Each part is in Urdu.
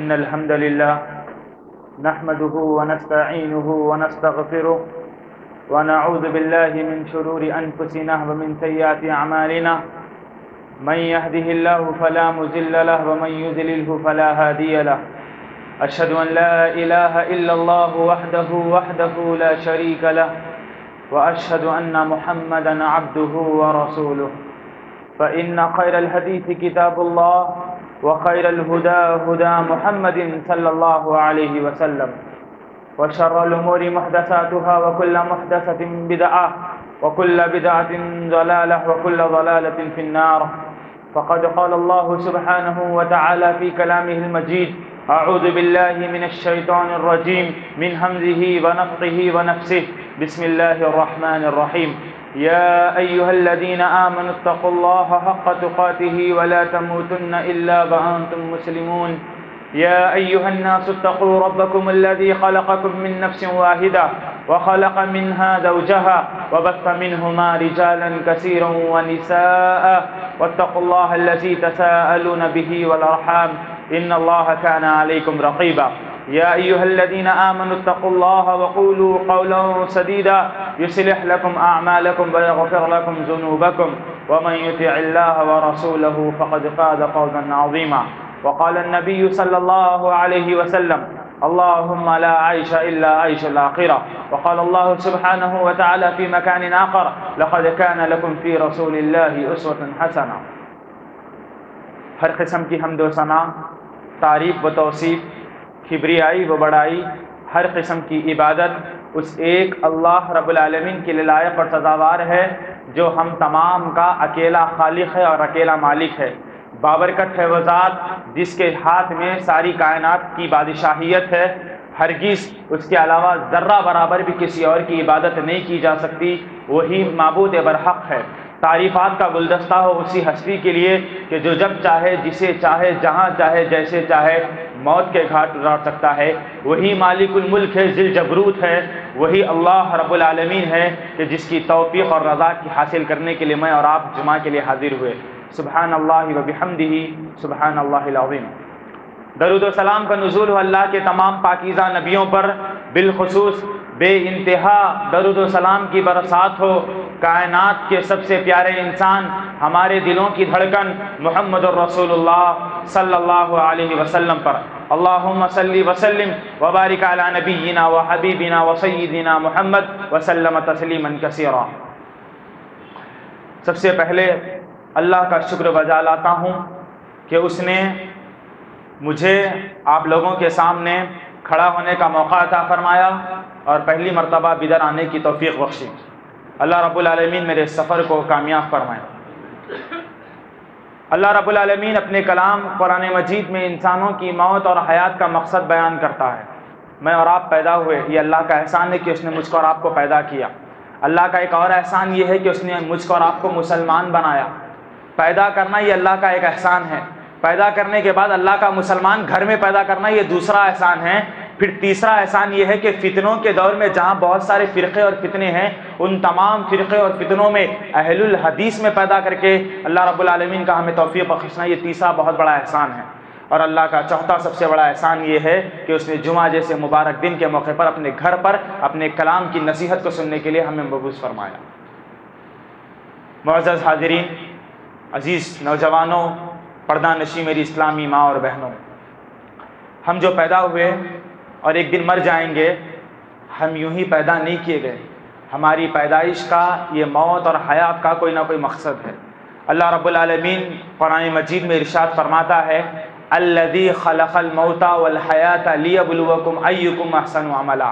إن الحمد لله نحمده ونستعينه ونستغفره ونعوذ بالله من شرور أنفسنا ومن سيئات أعمالنا من يهده الله فلا مضل له ومن يضلله فلا هادي له أشهد أن لا إله إلا الله وحده لا شريك له وأشهد أن محمدا عبده ورسوله فإن خير الحديث كتاب الله وخير الهدى هدى محمد صلى الله عليه وسلم وشر الأمور محدثاتها وكل محدثة بدعة وكل بدعة ضلالة وكل ضلالة في النار فقد قال الله سبحانه وتعالى في كلامه المجيد أعوذ بالله من الشيطان الرجيم من همزه ونفخه ونفسه بسم الله الرحمن الرحيم يا أيها الذين آمنوا اتقوا الله حق تقاته ولا تموتن إلا وأنتم مسلمون يا أيها الناس اتقوا ربكم الذي خلقكم من نفس واحدة وخلق منها زوجها وبث منهما رجالا كثيرا ونساء واتقوا الله الذي تساءلون به والأرحام إن الله كان عليكم رقيبا يا أيها الذين آمنوا اتقوا الله وقولوا قولا سديدا يصلح لكم أعمالكم ويغفر لكم ذنوبكم ومن يطع الله ورسوله فقد فاز فوزا عظيما وقال النبي صلى الله عليه وسلم اللهم لا عيش إلا عيش الآخرة وقال الله سبحانه وتعالى في مكان آخر لقد كان لكم في رسول الله أسوة حسنة. ہر قسم کی حمد و ثنا، تعریف و توصیف، کبریائی و بڑائی، ہر قسم کی عبادت اس ایک اللہ رب العالمین کے لیے لائق اور سزاوار ہے جو ہم تمام کا اکیلا خالق ہے اور اکیلا مالک ہے. بابرکت ہے وہ ذات جس کے ہاتھ میں ساری کائنات کی بادشاہیت ہے، ہرگز اس کے علاوہ ذرہ برابر بھی کسی اور کی عبادت نہیں کی جا سکتی. وہی معبود برحق ہے. تعریفات کا گلدستہ ہو اسی ہستی کے لیے کہ جو جب چاہے، جسے چاہے، جہاں چاہے، جیسے چاہے موت کے گھاٹ اتار سکتا ہے. وہی مالک الملک ہے، ذی الجبروت ہے. وہی اللہ رب العالمین ہے کہ جس کی توفیق اور رضا کی حاصل کرنے کے لیے میں اور آپ جمعہ کے لیے حاضر ہوئے. سبحان اللہ و بحمدہ سبحان اللہ العظیم. درود و سلام کا نزول ہو اللہ کے تمام پاکیزہ نبیوں پر، بالخصوص بے انتہا درود و سلام کی برسات ہو کائنات کے سب سے پیارے انسان، ہمارے دلوں کی دھڑکن محمد الرسول اللہ صلی اللہ علیہ وسلم پر. اللہم صلی وسلم وبارک علی نبینا و حبیبنا و سیدنا محمد وسلم تسلیما کثیرا. سب سے پہلے اللہ کا شکر بجا لاتا ہوں کہ اس نے مجھے آپ لوگوں کے سامنے کھڑا ہونے کا موقع عطا فرمایا اور پہلی مرتبہ بدر آنے کی توفیق بخشی. اللہ رب العالمین میرے سفر کو کامیاب فرمائے. اللہ رب العالمین اپنے کلام قرآن مجید میں انسانوں کی موت اور حیات کا مقصد بیان کرتا ہے. میں اور آپ پیدا ہوئے، یہ اللہ کا احسان ہے کہ اس نے مجھ کو اور آپ کو پیدا کیا. اللہ کا ایک اور احسان یہ ہے کہ اس نے مجھ کو اور آپ کو مسلمان بنایا. پیدا کرنا یہ اللہ کا ایک احسان ہے. پیدا کرنے کے بعد اللہ کا مسلمان گھر میں پیدا کرنا یہ دوسرا احسان ہے. پھر تیسرا احسان یہ ہے کہ فتنوں کے دور میں جہاں بہت سارے فرقے اور فتنے ہیں، ان تمام فرقے اور فتنوں میں اہل الحدیث میں پیدا کر کے اللہ رب العالمین کا ہمیں توفیق بخشنا یہ تیسرا بہت بڑا احسان ہے. اور اللہ کا چوتھا سب سے بڑا احسان یہ ہے کہ اس نے جمعہ جیسے مبارک دن کے موقع پر اپنے گھر پر اپنے کلام کی نصیحت کو سننے کے لیے ہمیں مبعوث فرمایا. معزز حاضرین، عزیز نوجوانوں، پردہ نشی میری اسلامی ماں اور بہنوں، ہم جو پیدا ہوئے اور ایک دن مر جائیں گے، ہم یوں ہی پیدا نہیں کیے گئے. ہماری پیدائش کا، یہ موت اور حیات کا کوئی نہ کوئی مقصد ہے. اللہ رب العالمین قرآن مجید میں ارشاد فرماتا ہے الذی خلق الموت والحیات لیبلوکم ایکم احسن عملا.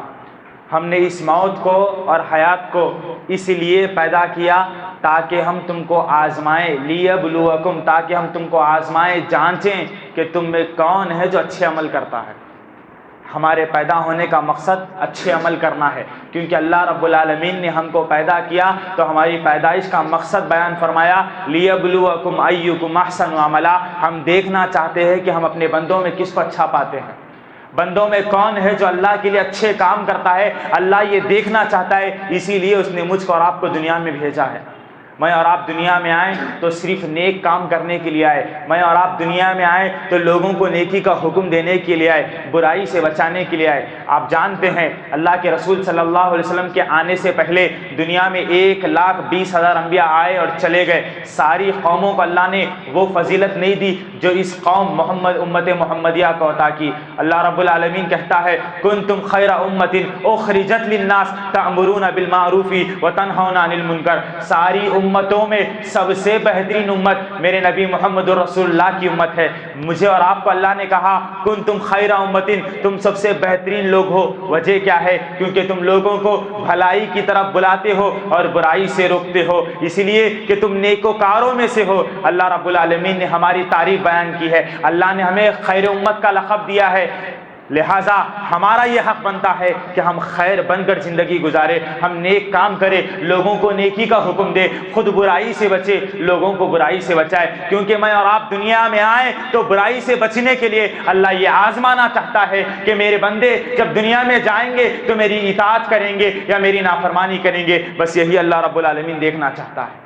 ہم نے اس موت کو اور حیات کو اس لیے پیدا کیا تاکہ ہم تم کو آزمائیں، لیبلوکم، تاکہ ہم تم کو آزمائیں، جانچیں کہ تم میں کون ہے جو اچھے عمل کرتا ہے. ہمارے پیدا ہونے کا مقصد اچھے عمل کرنا ہے، کیونکہ اللہ رب العالمین نے ہم کو پیدا کیا تو ہماری پیدائش کا مقصد بیان فرمایا لیبلوکم ایکم احسن عملا. ہم دیکھنا چاہتے ہیں کہ ہم اپنے بندوں میں کس کو اچھا پاتے ہیں، بندوں میں کون ہے جو اللہ کے لیے اچھے کام کرتا ہے. اللہ یہ دیکھنا چاہتا ہے، اسی لیے اس نے مجھ کو اور آپ کو دنیا میں بھیجا ہے. میں اور آپ دنیا میں آئیں تو صرف نیک کام کرنے کے لیے آئے، میں اور آپ دنیا میں آئیں تو لوگوں کو نیکی کا حکم دینے کے لیے آئے، برائی سے بچانے کے لیے آئے۔ آپ جانتے ہیں اللہ کے رسول صلی اللہ علیہ وسلم کے آنے سے پہلے دنیا میں 1,20,000 انبیاء آئے اور چلے گئے، ساری قوموں کو اللہ نے وہ فضیلت نہیں دی جو اس قوم امت محمدیہ کو عطا کی۔ اللہ رب العالمین کہتا ہے کنتم خیر امت اخرجت للناس تأمرون بالمعروف وتنہون عن المنکر، ساری امتوں میں سب سے بہترین امت میرے نبی محمد رسول اللہ کی امت ہے۔ مجھے اور آپ کو اللہ نے کہا کنتم خیر امت، تم سب سے بہترین لوگ ہو۔ وجہ کیا ہے؟ کیونکہ تم لوگوں کو بھلائی کی طرف بلاتے ہو اور برائی سے روکتے ہو، اس لیے کہ تم نیکوکاروں میں سے ہو۔ اللہ رب العالمین نے ہماری تعریف بیان کی ہے، اللہ نے ہمیں خیر امت کا لقب دیا ہے، لہٰذا ہمارا یہ حق بنتا ہے کہ ہم خیر بن کر زندگی گزارے، ہم نیک کام کرے، لوگوں کو نیکی کا حکم دے، خود برائی سے بچے، لوگوں کو برائی سے بچائے، کیونکہ میں اور آپ دنیا میں آئے تو برائی سے بچنے کے لیے اللہ یہ آزمانا چاہتا ہے کہ میرے بندے جب دنیا میں جائیں گے تو میری اطاعت کریں گے یا میری نافرمانی کریں گے، بس یہی اللہ رب العالمین دیکھنا چاہتا ہے۔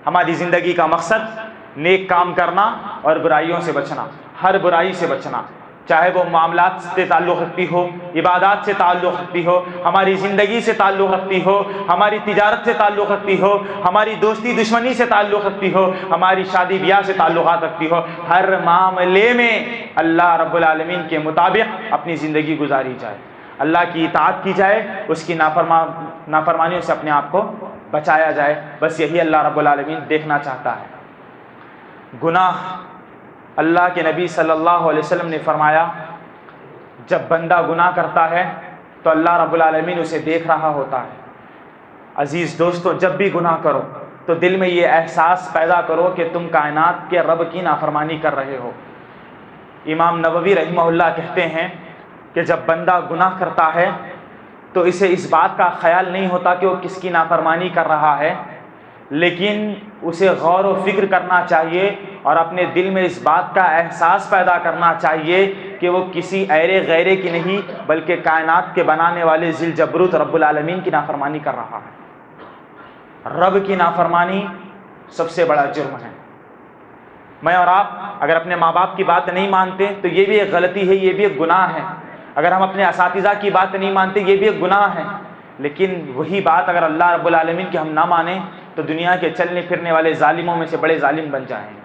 ہماری زندگی کا مقصد نیک کام کرنا اور برائیوں سے بچنا، ہر برائی سے بچنا، چاہے وہ معاملات سے تعلق رکھتی ہو، عبادات سے تعلق رکھتی ہو، ہماری زندگی سے تعلق رکھتی ہو، ہماری تجارت سے تعلق رکھتی ہو، ہماری دوستی دشمنی سے تعلق رکھتی ہو، ہماری شادی بیاہ سے تعلقات رکھتی ہو، ہر معاملے میں اللہ رب العالمین کے مطابق اپنی زندگی گزاری جائے، اللہ کی اطاعت کی جائے، اس کی نافرمانیوں سے اپنے آپ کو بچایا جائے، بس یہی اللہ رب العالمین دیکھنا چاہتا ہے۔ گناہ، اللہ کے نبی صلی اللہ علیہ وسلم نے فرمایا جب بندہ گناہ کرتا ہے تو اللہ رب العالمین اسے دیکھ رہا ہوتا ہے۔ عزیز دوستو، جب بھی گناہ کرو تو دل میں یہ احساس پیدا کرو کہ تم کائنات کے رب کی نافرمانی کر رہے ہو۔ امام نووی رحمہ اللہ کہتے ہیں کہ جب بندہ گناہ کرتا ہے تو اسے اس بات کا خیال نہیں ہوتا کہ وہ کس کی نافرمانی کر رہا ہے، لیکن اسے غور و فکر کرنا چاہیے اور اپنے دل میں اس بات کا احساس پیدا کرنا چاہیے کہ وہ کسی ایرے غیرے کی نہیں بلکہ کائنات کے بنانے والے ذی الجبروت رب العالمین کی نافرمانی کر رہا ہے۔ رب کی نافرمانی سب سے بڑا جرم ہے۔ میں اور آپ اگر اپنے ماں باپ کی بات نہیں مانتے تو یہ بھی ایک غلطی ہے، یہ بھی ایک گناہ ہے۔ اگر ہم اپنے اساتذہ کی بات نہیں مانتے یہ بھی ایک گناہ ہے، لیکن وہی بات اگر اللہ رب العالمین کی ہم نہ مانیں تو دنیا کے چلنے پھرنے والے ظالموں میں سے بڑے ظالم بن جائیں گے۔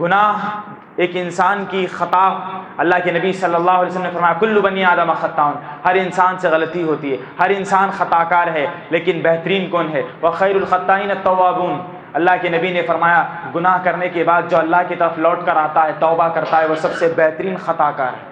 گناہ ایک انسان کی خطا، اللہ کے نبی صلی اللہ علیہ وسلم نے فرمایا کل بنی آدم خطاؤن، ہر انسان سے غلطی ہوتی ہے، ہر انسان خطا کار ہے، لیکن بہترین کون ہے؟ وخیر الخطائین التوابون، اللہ کے نبی نے فرمایا گناہ کرنے کے بعد جو اللہ کی طرف لوٹ کر آتا ہے، توبہ کرتا ہے، وہ سب سے بہترین خطا کار ہے۔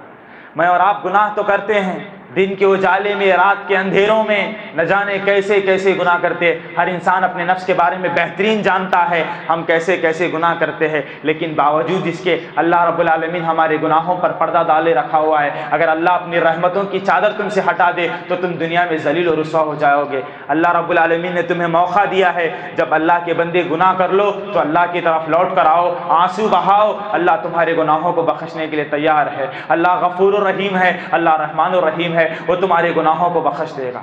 میں اور آپ گناہ تو کرتے ہیں، دن کے اجالے میں، رات کے اندھیروں میں، نہ جانے کیسے کیسے گناہ کرتے۔ ہر انسان اپنے نفس کے بارے میں بہترین جانتا ہے ہم کیسے کیسے گناہ کرتے ہیں، لیکن باوجود اس کے اللہ رب العالمین ہمارے گناہوں پر پردہ ڈالے رکھا ہوا ہے۔ اگر اللہ اپنی رحمتوں کی چادر تم سے ہٹا دے تو تم دنیا میں ذلیل و رسوا ہو جاؤ گے۔ اللہ رب العالمین نے تمہیں موقع دیا ہے، جب اللہ کے بندے گناہ کر لو تو اللہ کی طرف لوٹ کر آؤ، آنسو بہاؤ، اللہ تمہارے گناہوں کو بخشنے کے لیے تیار ہے۔ اللہ غفور الرحیم ہے، اللہ رحمان الرحیم ہے، وہ تمہارے گناہوں کو بخش دے گا۔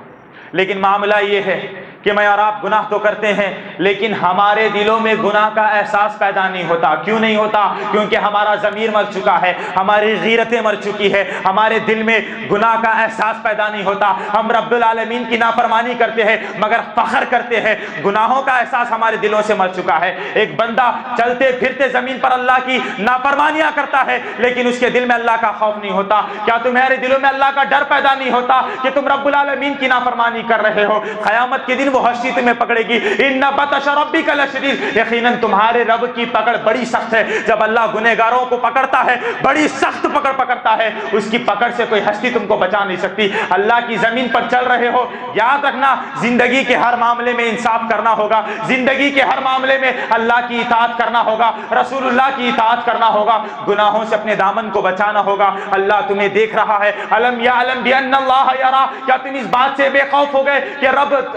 لیکن معاملہ یہ ہے کہ میں اور آپ گناہ تو کرتے ہیں لیکن ہمارے دلوں میں گناہ کا احساس پیدا نہیں ہوتا۔ کیوں نہیں ہوتا؟ کیونکہ ہمارا ضمیر مر چکا ہے، ہماری غیرتیں مر چکی ہے، ہمارے دل میں گناہ کا احساس پیدا نہیں ہوتا۔ ہم رب العالمین کی نافرمانی کرتے ہیں مگر فخر کرتے ہیں، گناہوں کا احساس ہمارے دلوں سے مر چکا ہے۔ ایک بندہ چلتے پھرتے زمین پر اللہ کی نافرمانیاں کرتا ہے لیکن اس کے دل میں اللہ کا خوف نہیں ہوتا۔ کیا تمہارے دلوں میں اللہ کا ڈر پیدا نہیں ہوتا کہ تم رب العالمین کی نافرمانی کر رہے ہو؟ قیامت کے دن وہ ہستی تمہیں پکڑے گی، ان بطش ربک لشدید، یقیناً تمہارے رب کی پکڑ بڑی سخت ہے۔ جب اللہ گنہگاروں کو پکڑتا ہے بڑی سخت پکڑ پکڑتا ہے، اس کی پکڑ سے کوئی ہستی تم کو بچا نہیں سکتی۔ اللہ کی زمین پر چل رہے ہو، یاد رکھنا زندگی کے ہر معاملے میں انصاف کرنا ہوگا، زندگی کے ہر معاملے میں اللہ کی اطاعت کرنا ہوگا، رسول اللہ کی اطاعت کرنا ہوگا، گناہوں سے اپنے دامن کو بچانا ہوگا۔ اللہ تمہیں دیکھ رہا ہے، الم یعلم بان اللہ یرا، کیا تم اس بات سے بے خوف ہو گئے کہ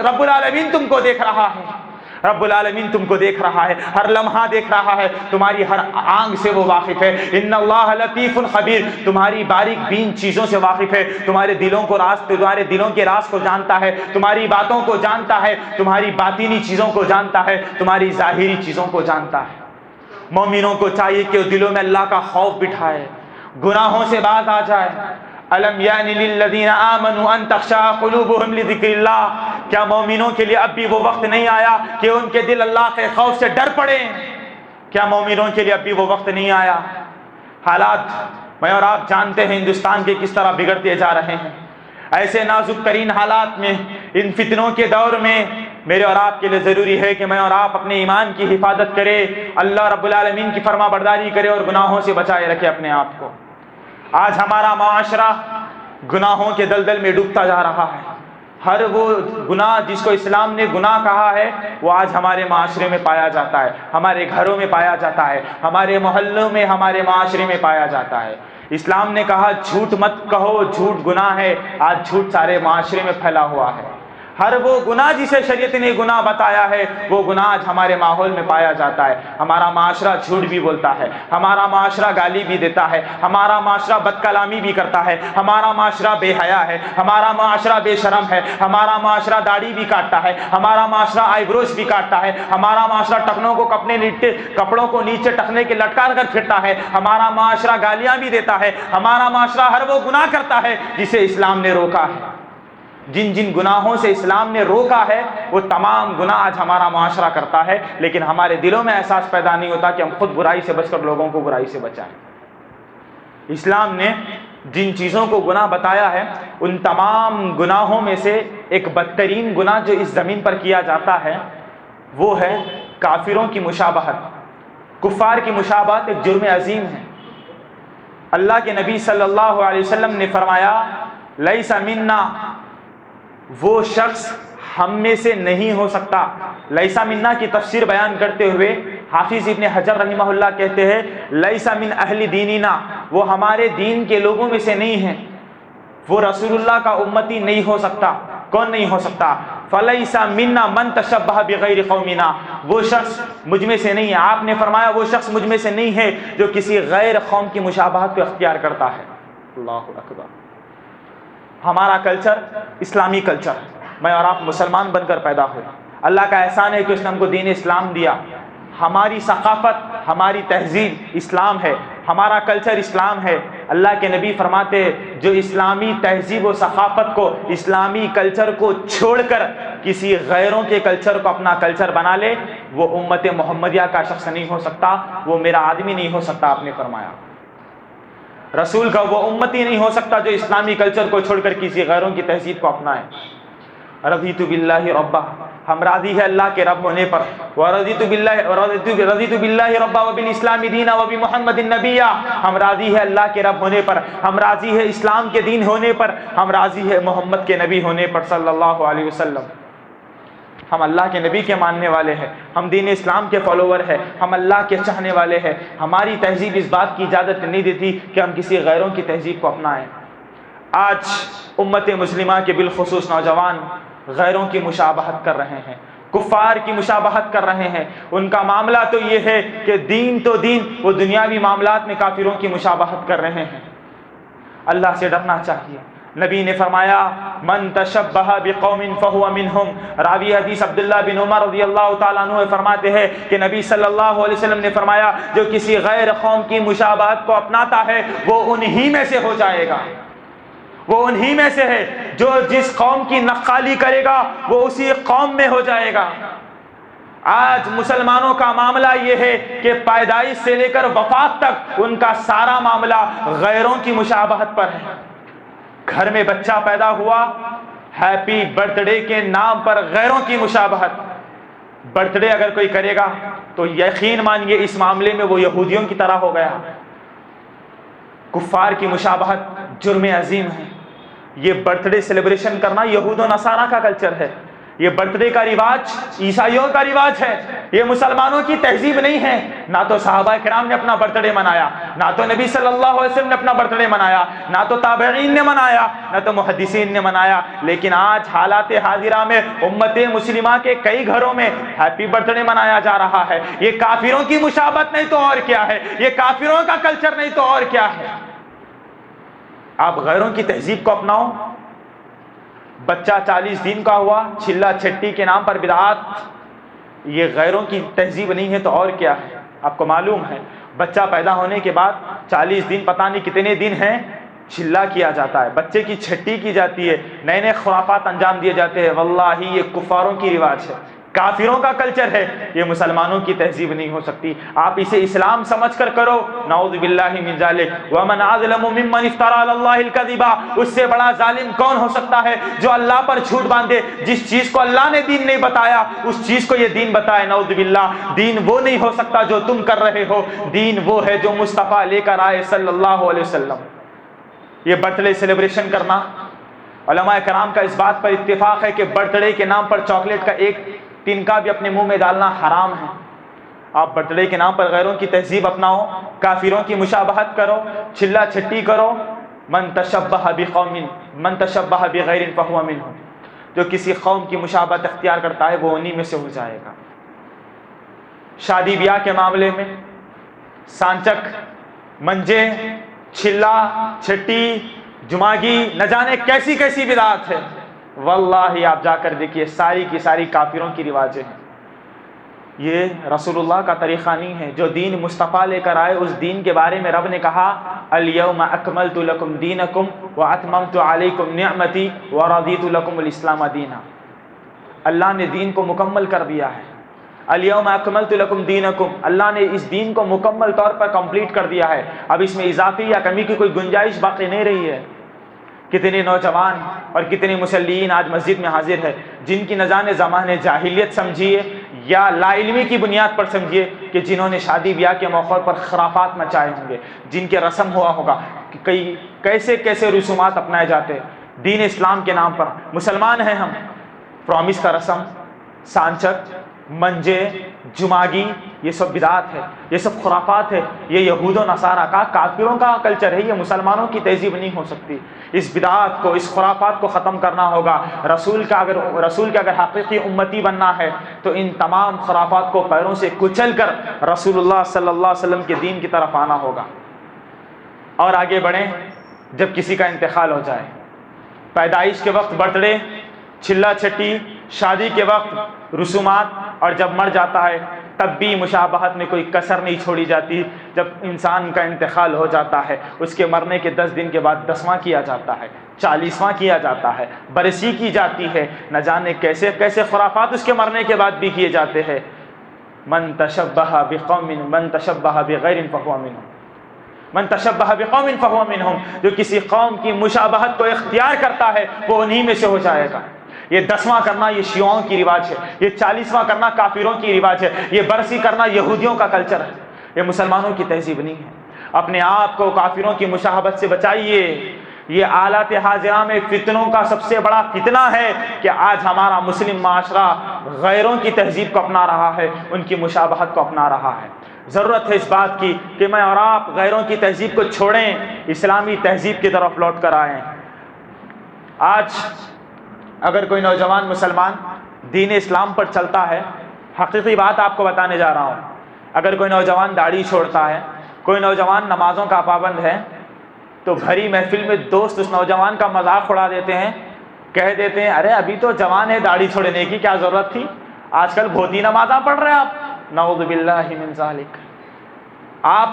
رب العالمین تم کو دیکھ رہا ہے؟ رب العالمین تم کو دیکھ رہا ہے، ہر لمحہ دیکھ رہا ہے، تمہاری ہر آنکھ سے وہ واقف ہے۔ ان اللہ لطیف خبیر، تمہاری باریک بین چیزوں سے واقف ہے، تمہارے دلوں کے راز کو جانتا ہے، تمہاری باتوں کو جانتا ہے، تمہاری باطینی چیزوں کو جانتا ہے، تمہاری ظاہری چیزوں کو جانتا ہے۔ مومنوں کو چاہیے کہ وہ دلوں میں اللہ کا خوف بٹھائے، گناہوں سے باز آ جائے۔ الم یعن للذین آمنوا ان تخشع قلوبهم لذکر اللہ، کیا مومنوں کے لیے اب بھی وہ وقت نہیں آیا کہ ان کے دل اللہ کے خوف سے ڈر پڑے؟ کیا مومنوں کے لیے اب بھی وہ وقت نہیں آیا؟ حالات میں اور آپ جانتے ہیں ہندوستان کے کس طرح بگڑتے جا رہے ہیں۔ ایسے نازک ترین حالات میں، ان فتنوں کے دور میں میرے اور آپ کے لیے ضروری ہے کہ میں اور آپ اپنے ایمان کی حفاظت کرے، اللہ رب العالمین کی فرما برداری کرے اور گناہوں سے بچائے رکھے اپنے آپ کو۔ آج ہمارا معاشرہ گناہوں کے دلدل میں ڈوبتا جا رہا ہے۔ ہر وہ گناہ جس کو اسلام نے گناہ کہا ہے وہ آج ہمارے معاشرے میں پایا جاتا ہے، ہمارے گھروں میں پایا جاتا ہے، ہمارے محلوں میں، ہمارے معاشرے میں پایا جاتا ہے۔ اسلام نے کہا جھوٹ مت کہو، جھوٹ گناہ ہے، آج جھوٹ سارے معاشرے میں پھیلا ہوا ہے۔ ہر وہ گناہ جسے شریعت نے گناہ بتایا ہے وہ گناہ آج ہمارے ماحول میں پایا جاتا ہے۔ ہمارا معاشرہ جھوٹ بھی بولتا ہے، ہمارا معاشرہ گالی بھی دیتا ہے، ہمارا معاشرہ بد کلامی بھی کرتا ہے، ہمارا معاشرہ بے حیا ہے، ہمارا معاشرہ بے شرم ہے، ہمارا معاشرہ داڑھی بھی کاٹتا ہے، ہمارا معاشرہ آئی بروز بھی کاٹتا ہے، ہمارا معاشرہ ٹخنوں کو کپڑوں کو نیچے ٹخنے کے لٹکا کر پھرتا ہے، ہمارا معاشرہ گالیاں بھی دیتا ہے، ہمارا معاشرہ ہر وہ گناہ کرتا ہے جسے اسلام نے روکا ہے۔ جن جن گناہوں سے اسلام نے روکا ہے وہ تمام گناہ آج ہمارا معاشرہ کرتا ہے، لیکن ہمارے دلوں میں احساس پیدا نہیں ہوتا کہ ہم خود برائی سے بچ کر لوگوں کو برائی سے بچائیں۔ اسلام نے جن چیزوں کو گناہ بتایا ہے ان تمام گناہوں میں سے ایک بدترین گناہ جو اس زمین پر کیا جاتا ہے وہ ہے کافروں کی مشابہت۔ کفار کی مشابہت ایک جرم عظیم ہے۔ اللہ کے نبی صلی اللہ علیہ وسلم نے فرمایا لیس منا، وہ شخص ہم میں سے نہیں ہو سکتا۔ لیسا منا کی تفسیر بیان کرتے ہوئے حافظ ابن حجر رحمہ اللہ کہتے ہیں لیسا من اہل دیننا، وہ ہمارے دین کے لوگوں میں سے نہیں ہیں، وہ رسول اللہ کا امتی نہیں ہو سکتا۔ کون نہیں ہو سکتا؟ فلیسا منا من تشبہ بغیر قومنا، وہ شخص مجھ میں سے نہیں ہے۔ آپ نے فرمایا وہ شخص مجھ میں سے نہیں ہے جو کسی غیر قوم کی مشابہت کو اختیار کرتا ہے۔ اللہ اکبر۔ ہمارا کلچر اسلامی کلچر، میں اور آپ مسلمان بن کر پیدا ہوئے، اللہ کا احسان ہے کہ اس نے ہم کو دین اسلام دیا۔ ہماری ثقافت، ہماری تہذیب اسلام ہے، ہمارا کلچر اسلام ہے۔ اللہ کے نبی فرماتے جو اسلامی تہذیب و ثقافت کو، اسلامی کلچر کو چھوڑ کر کسی غیروں کے کلچر کو اپنا کلچر بنا لے وہ امت محمدیہ کا شخص نہیں ہو سکتا، وہ میرا آدمی نہیں ہو سکتا۔ آپ نے فرمایا رسول کا وہ امتی نہیں ہو سکتا جو اسلامی کلچر کو چھوڑ کر کسی غیروں کی تہذیب کو اپنائے۔ رضیت باللہ ربا، ہم راضی ہے اللہ کے رب ہونے پر، ورضیت باللہ ربا وبالاسلام دینا وبمحمد نبیا، ہم راضی ہے اللہ کے رب ہونے پر، ہم راضی ہے اسلام کے دین ہونے پر، ہم راضی ہے محمد کے نبی ہونے پر صلی اللہ علیہ وسلم۔ ہم اللہ کے نبی کے ماننے والے ہیں، ہم دین اسلام کے فالوور ہیں، ہم اللہ کے چاہنے والے ہیں۔ ہماری تہذیب اس بات کی اجازت نہیں دیتی کہ ہم کسی غیروں کی تہذیب کو اپنائیں۔ آج امت مسلمہ کے بالخصوص نوجوان غیروں کی مشابہت کر رہے ہیں، کفار کی مشابہت کر رہے ہیں۔ ان کا معاملہ تو یہ ہے کہ دین تو دین، وہ دنیاوی معاملات میں کافروں کی مشابہت کر رہے ہیں۔ اللہ سے ڈرنا چاہیے۔ نبی نے فرمایا من تشبہ بقوم فہو منہم، راوی حدیث عبداللہ بن عمر رضی اللہ تعالیٰ عنہ فرماتے ہیں کہ نبی صلی اللہ علیہ وسلم نے فرمایا جو کسی غیر قوم کی مشابہت کو اپناتا ہے وہ انہی میں سے ہو جائے گا، وہ انہی میں سے ہے۔ جو جس قوم کی نقالی کرے گا وہ اسی قوم میں ہو جائے گا۔ آج مسلمانوں کا معاملہ یہ ہے کہ پیدائش سے لے کر وفات تک ان کا سارا معاملہ غیروں کی مشابہت پر ہے۔ گھر میں بچہ پیدا ہوا، ہیپی برتھ ڈے کے نام پر غیروں کی مشابہت۔ برتھ ڈے اگر کوئی کرے گا تو یقین مانیے اس معاملے میں وہ یہودیوں کی طرح ہو گیا۔ کفار کی مشابہت جرم عظیم ہے۔ یہ برتھ ڈے سیلیبریشن کرنا یہود و نصارہ کا کلچر ہے۔ یہ برتھ ڈے کا رواج عیسائیوں کا رواج ہے، یہ مسلمانوں کی تہذیب نہیں ہے۔ نہ تو صحابہ کرام نے اپنا برتھ ڈے منایا، نہ تو نبی صلی اللہ علیہ وسلم نے اپنا برتھ ڈے منایا، نہ تو تابعین نے منایا، نہ تو محدثین نے منایا۔ لیکن آج حالات حاضرہ میں امت مسلمہ کے کئی گھروں میں ہیپی برتھ ڈے منایا جا رہا ہے۔ یہ کافروں کی مشابہت نہیں تو اور کیا ہے، یہ کافروں کا کلچر نہیں تو اور کیا ہے۔ آپ غیروں کی تہذیب کو اپناؤ۔ بچہ 40 دن کا ہوا، چھلا چھٹی کے نام پر بدعات، یہ غیروں کی تہذیب نہیں ہے تو اور کیا ہے۔ آپ کو معلوم ہے بچہ پیدا ہونے کے بعد 40 دن پتہ نہیں کتنے دن ہیں چھلا کیا جاتا ہے، بچے کی چھٹی کی جاتی ہے، نئے نئے خرافات انجام دیے جاتے ہیں۔ واللہ یہ کفاروں کی رواج ہے، کافروں کا کلچر ہے، یہ مسلمانوں کی تہذیب نہیں ہو سکتی۔ آپ اسے اسلام سمجھ کر کرو، نعوذ باللہ من ذالک۔ ومن اظلم ممن افترى علی اللہ الکذب، اس سے بڑا ظالم کون ہو سکتا ہے جو اللہ پر جھوٹ باندھے؟ جس چیز کو اللہ نے دین نہیں بتایا اس چیز کو یہ دین بتائے، نعوذ باللہ۔ دین وہ نہیں ہو سکتا جو تم کر رہے ہو، دین وہ ہے جو مصطفیٰ لے کر آئے صلی اللہ علیہ وسلم۔ یہ برتھ ڈے سیلیبریشن کرنا، علماء کرام کا اس بات پر اتفاق ہے کہ برتھ ڈے کے نام پر چاکلیٹ کا ایک تنکا بھی اپنے منہ میں ڈالنا حرام ہے۔ آپ برتھ ڈے کے نام پر غیروں کی تہذیب اپناؤ، کافروں کی مشابہت کرو، چھلا چھٹی کرو۔ من تشبہ بغیر فہو منہم، جو کسی قوم کی مشابہت اختیار کرتا ہے وہ انہی میں سے ہو جائے گا۔ شادی بیاہ کے معاملے میں سانچک، منجے، چھلا چھٹی، جماگی، نہ جانے کیسی کیسی بدعات ہے، واللہ آپ جا کر دیکھیے ساری کی ساری کافروں کی رواجیں ہیں۔ یہ رسول اللہ کا طریقہ نہیں ہے۔ جو دین مصطفیٰ لے کر آئے اس دین کے بارے میں رب نے کہا الیوم اکملت لکم دینکم واتممت علیکم نعمتی ورضیت لکم الاسلام دینا۔ اللہ نے دین کو مکمل کر دیا ہے۔ الیوم اکملت لکم دینکم، اللہ نے اس دین کو مکمل طور پر کمپلیٹ کر دیا ہے، اب اس میں اضافی یا کمی کی کوئی گنجائش باقی نہیں رہی ہے۔ کتنے نوجوان اور کتنے مسلمین آج مسجد میں حاضر ہے جن کی نہ جانے زمانے جاہلیت سمجھیے یا لا علمی کی بنیاد پر سمجھیے کہ جنہوں نے شادی بیاہ کے موقع پر خرافات مچائے ہوں گے، جن کے رسم ہوا ہوگا کہ کئی کیسے کیسے رسومات اپنائے جاتے ہیں دین اسلام کے نام پر۔ مسلمان ہیں ہم، پرومس کا رسم، سانچک، منجے، جماگی، یہ سب بدعات ہے، یہ سب خرافات ہے، یہ یہود و نصارہ کا، کافروں کا کلچر ہے، یہ مسلمانوں کی تہذیب نہیں ہو سکتی۔ اس بدعات کو، اس خرافات کو ختم کرنا ہوگا۔ رسول کے اگر حقیقی امتی بننا ہے تو ان تمام خرافات کو پیروں سے کچل کر رسول اللہ صلی اللہ علیہ وسلم کے دین کی طرف آنا ہوگا۔ اور آگے بڑھیں، جب کسی کا انتقال ہو جائے، پیدائش کے وقت برتھ ڈے، چھلا چھٹی، شادی کے وقت رسومات، اور جب مر جاتا ہے تب بھی مشابہت میں کوئی کسر نہیں چھوڑی جاتی۔ جب انسان کا انتقال ہو جاتا ہے اس کے مرنے کے 10 دن کے بعد 10واں کیا جاتا ہے، 40واں کیا جاتا ہے، برسی کی جاتی ہے، نہ جانے کیسے کیسے خرافات اس کے مرنے کے بعد بھی کیے جاتے ہیں۔ من تشبہ بقوم من تشبہ بغیر فہو منہم، من تشبہ بقوم فہو منہم، جو کسی قوم کی مشابہت کو اختیار کرتا ہے وہ انہی میں سے ہو جائے گا۔ یہ 10واں کرنا یہ شیعوں کی رواج ہے، یہ 40واں کرنا کافروں کی رواج ہے، یہ برسی کرنا یہودیوں کا کلچر ہے، یہ مسلمانوں کی تہذیب نہیں ہے۔ اپنے آپ کو کافروں کی مشابہت سے بچائیے۔ یہ آلات حاضرہ میں فتنوں کا سب سے بڑا فتنہ ہے کہ آج ہمارا مسلم معاشرہ غیروں کی تہذیب کو اپنا رہا ہے، ان کی مشابہت کو اپنا رہا ہے۔ ضرورت ہے اس بات کی کہ میں اور آپ غیروں کی تہذیب کو چھوڑیں، اسلامی تہذیب کی طرف لوٹ کر آئیں۔ آج اگر کوئی نوجوان مسلمان دین اسلام پر چلتا ہے، حقیقی بات آپ کو بتانے جا رہا ہوں، اگر کوئی نوجوان داڑھی چھوڑتا ہے، کوئی نوجوان نمازوں کا پابند ہے، تو بھری محفل میں دوست اس نوجوان کا مذاق اڑا دیتے ہیں، کہہ دیتے ہیں ارے ابھی تو جوان ہے، داڑھی چھوڑنے کی کیا ضرورت تھی، آج کل بہت ہی نمازاں پڑھ رہے ہیں آپ۔ نعوذ باللہ من ذالک۔ آپ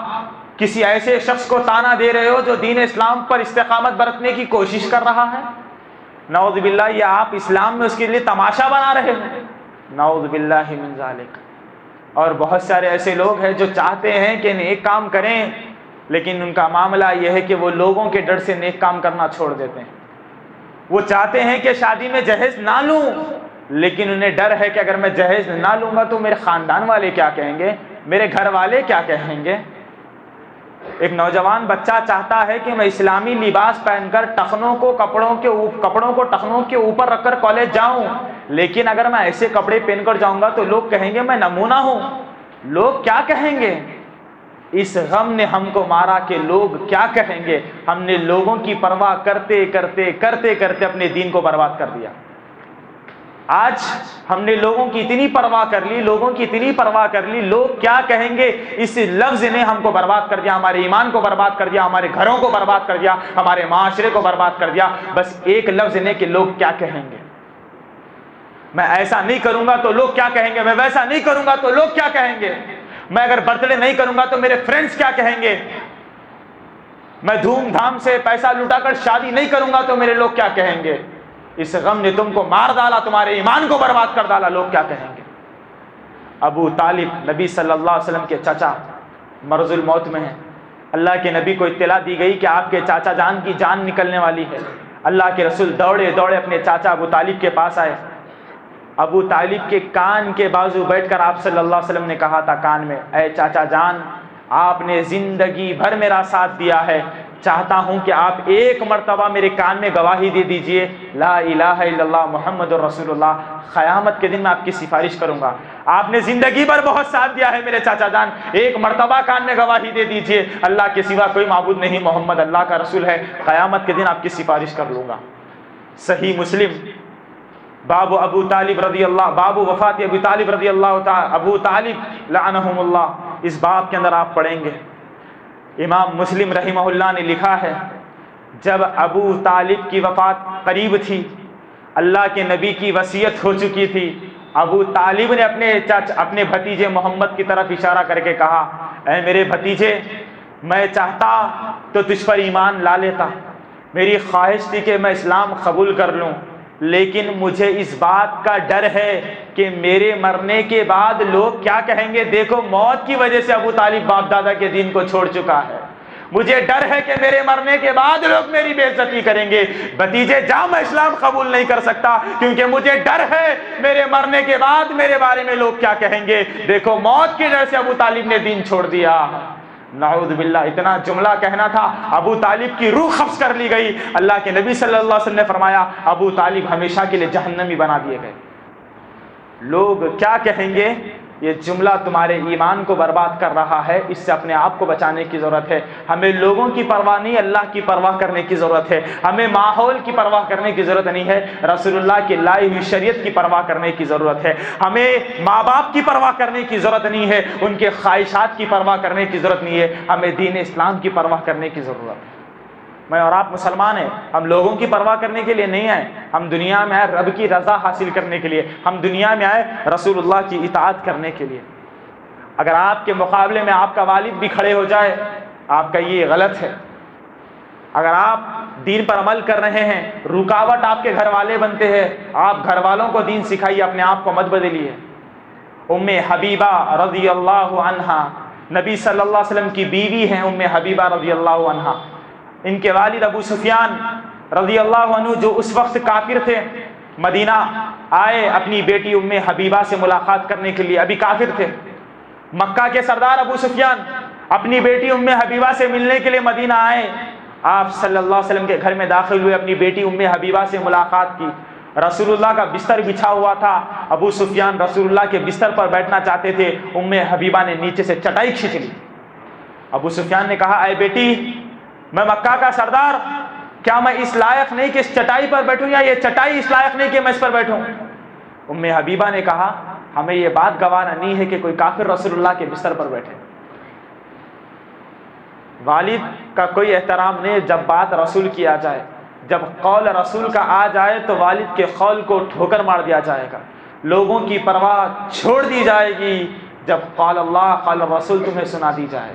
کسی ایسے شخص کو طعنہ دے رہے ہو جو دین اسلام پر استقامت برتنے کی کوشش کر رہا ہے، نعوذ باللہ، یہ آپ اسلام میں اس کے لیے تماشا بنا رہے ہیں، نعوذ باللہ من ذالک۔ اور بہت سارے ایسے لوگ ہیں جو چاہتے ہیں کہ نیک کام کریں، لیکن ان کا معاملہ یہ ہے کہ وہ لوگوں کے ڈر سے نیک کام کرنا چھوڑ دیتے ہیں۔ وہ چاہتے ہیں کہ شادی میں جہیز نہ لوں، لیکن انہیں ڈر ہے کہ اگر میں جہیز نہ لوں گا تو میرے خاندان والے کیا کہیں گے، میرے گھر والے کیا کہیں گے۔ ایک نوجوان بچہ چاہتا ہے کہ میں اسلامی لباس پہن کر کپڑوں کو ٹخنوں کے اوپر رکھ کر کالج جاؤں، لیکن اگر میں ایسے کپڑے پہن کر جاؤں گا تو لوگ کہیں گے میں نمونہ ہوں، لوگ کیا کہیں گے؟ اس غم نے ہم کو مارا کہ لوگ کیا کہیں گے۔ ہم نے لوگوں کی پرواہ کرتے کرتے کرتے کرتے اپنے دین کو برباد کر دیا۔ آج ہم نے لوگوں کی اتنی پرواہ کر لی، لوگوں کی اتنی پرواہ کر لی، لوگ کیا کہیں گے، اس لفظ نے ہم کو برباد کر دیا، ہمارے ایمان کو برباد کر دیا، ہمارے گھروں کو برباد کر دیا، ہمارے معاشرے کو برباد کر دیا، بس ایک لفظ نے کہ لوگ کیا کہیں گے۔ میں ایسا نہیں کروں گا تو لوگ کیا کہیں گے، میں ویسا نہیں کروں گا تو لوگ کیا کہیں گے، میں اگر برتھ ڈے نہیں کروں گا تو میرے فرینڈز کیا کہیں گے، میں دھوم دھام سے پیسہ لٹا کر شادی نہیں کروں گا تو میرے لوگ کیا کہیں گے۔ اس غم نے تم کو مار ڈالا، تمہارے ایمان کو برباد کر ڈالا، لوگ کیا کہیں گے۔ ابو طالب نبی صلی اللہ علیہ وسلم کے چچا مرض الموت میں ہیں۔ اللہ کے نبی کو اطلاع دی گئی کہ آپ کے چاچا جان کی جان نکلنے والی ہے۔ اللہ کے رسول دوڑے دوڑے اپنے چاچا ابو طالب کے پاس آئے۔ ابو طالب کے کان کے بازو بیٹھ کر آپ صلی اللہ علیہ وسلم نے کہا تھا کان میں، اے چاچا جان، آپ نے زندگی بھر میرا ساتھ دیا ہے، چاہتا ہوں کہ آپ ایک مرتبہ میرے کان میں گواہی دے دیجئے، لا الہ الا اللہ محمد رسول اللہ، قیامت کے دن میں آپ کی سفارش کروں گا۔ آپ نے زندگی بھر بہت ساتھ دیا ہے میرے چاچا جان، ایک مرتبہ کان میں گواہی دے دیجئے، اللہ کے سوا کوئی معبود نہیں، محمد اللہ کا رسول ہے، قیامت کے دن آپ کی سفارش کر لوں گا۔ صحیح مسلم باب ابو طالب رضی اللہ، باب وفات ابو طالب رضی اللہ تعالی، ابو طالب لعنہم اللہ، اس باب کے اندر آپ پڑھیں گے امام مسلم رحمہ اللہ نے لکھا ہے جب ابو طالب کی وفات قریب تھی، اللہ کے نبی کی وصیت ہو چکی تھی، ابو طالب نے اپنے بھتیجے محمد کی طرف اشارہ کر کے کہا، اے میرے بھتیجے، میں چاہتا تو تجھ پر ایمان لا لیتا، میری خواہش تھی کہ میں اسلام قبول کر لوں، لیکن مجھے اس بات کا ڈر ہے کہ میرے مرنے کے بعد لوگ کیا کہیں گے۔ دیکھو موت کی وجہ سے ابو طالب باپ دادا کے دین کو چھوڑ چکا ہے، مجھے ڈر ہے کہ میرے مرنے کے بعد لوگ میری بے عزتی کریں گے۔ بھتیجے جا، میں اسلام قبول نہیں کر سکتا کیونکہ مجھے ڈر ہے میرے مرنے کے بعد میرے بارے میں لوگ کیا کہیں گے۔ دیکھو موت کے ڈر سے ابو طالب نے دین چھوڑ دیا۔ نعوذ باللہ، اتنا جملہ کہنا تھا، ابو طالب کی روح قبض کر لی گئی۔ اللہ کے نبی صلی اللہ علیہ وسلم نے فرمایا ابو طالب ہمیشہ کے لیے جہنمی بنا دیے گئے۔ لوگ کیا کہیں گے، یہ جملہ تمہارے ایمان کو برباد کر رہا ہے، اس سے اپنے آپ کو بچانے کی ضرورت ہے۔ ہمیں لوگوں کی پرواہ نہیں، اللہ کی پرواہ کرنے کی ضرورت ہے۔ ہمیں ماحول کی پرواہ کرنے کی ضرورت نہیں ہے، رسول اللہ کی لائی ہوئی شریعت کی پرواہ کرنے کی ضرورت ہے۔ ہمیں ماں باپ کی پرواہ کرنے کی ضرورت نہیں ہے، ان کے خواہشات کی پرواہ کرنے کی ضرورت نہیں ہے، ہمیں دین اسلام کی پرواہ کرنے کی ضرورت ہے۔ میں اور آپ مسلمان ہیں، ہم لوگوں کی پرواہ کرنے کے لیے نہیں آئے، ہم دنیا میں آئے رب کی رضا حاصل کرنے کے لیے، ہم دنیا میں آئے رسول اللہ کی اطاعت کرنے کے لیے۔ اگر آپ کے مقابلے میں آپ کا والد بھی کھڑے ہو جائے، آپ کا یہ غلط ہے۔ اگر آپ دین پر عمل کر رہے ہیں، رکاوٹ آپ کے گھر والے بنتے ہیں، آپ گھر والوں کو دین سکھائیے، اپنے آپ کو مت بدلیے۔ ام حبیبہ رضی اللہ عنہا نبی صلی اللہ علیہ وسلم کی بیوی ہیں، ام حبیبہ رضی اللہ عنہا۔ ان کے والد ابو سفیان رضی اللہ عنہ جو اس وقت کافر تھے، مدینہ آئے اپنی بیٹی ام حبیبہ سے ملاقات کرنے کے لیے، ابھی کافر تھے۔ مکہ کے سردار ابو سفیان اپنی بیٹی ام حبیبہ سے ملنے کے لیے مدینہ آئے، آپ صلی اللہ علیہ وسلم کے گھر میں داخل ہوئے، اپنی بیٹی ام حبیبہ سے ملاقات کی۔ رسول اللہ کا بستر بچھا ہوا تھا، ابو سفیان رسول اللہ کے بستر پر بیٹھنا چاہتے تھے، ام حبیبہ نے نیچے سے چٹائی کھینچ لی۔ ابو سفیان نے کہا، اے بیٹی، میں مکہ کا سردار، کیا میں اس لائق نہیں کہ اس چٹائی پر بیٹھوں، یا یہ چٹائی اس لائق نہیں کہ میں اس پر بیٹھوں؟ ام حبیبہ نے کہا، ہمیں یہ بات گوارا نہیں ہے کہ کوئی کافر رسول اللہ کے بستر پر بیٹھے۔ والد کا کوئی احترام نہیں، جب بات رسول کی آ جائے، جب قول رسول کا آ جائے تو والد کے قول کو ٹھوکر مار دیا جائے گا، لوگوں کی پرواہ چھوڑ دی جائے گی، جب قال اللہ قال رسول تمہیں سنا دی جائے۔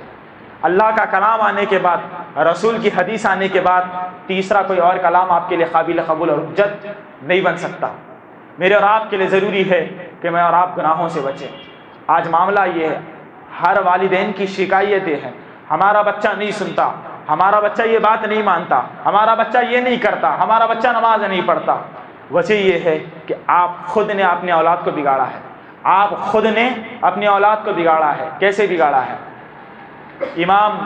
اللہ کا کلام آنے کے بعد، رسول کی حدیث آنے کے بعد تیسرا کوئی اور کلام آپ کے لیے قابل قبول اور حجت نہیں بن سکتا۔ میرے اور آپ کے لیے ضروری ہے کہ میں اور آپ گناہوں سے بچیں۔ آج معاملہ یہ ہے، ہر والدین کی شکایتیں ہیں، ہمارا بچہ نہیں سنتا، ہمارا بچہ یہ بات نہیں مانتا، ہمارا بچہ یہ نہیں کرتا، ہمارا بچہ نماز نہیں پڑھتا۔ وجہ یہ ہے کہ آپ خود نے اپنے اولاد کو بگاڑا ہے، آپ خود نے اپنی اولاد کو بگاڑا ہے۔ کیسے بگاڑا ہے؟ امام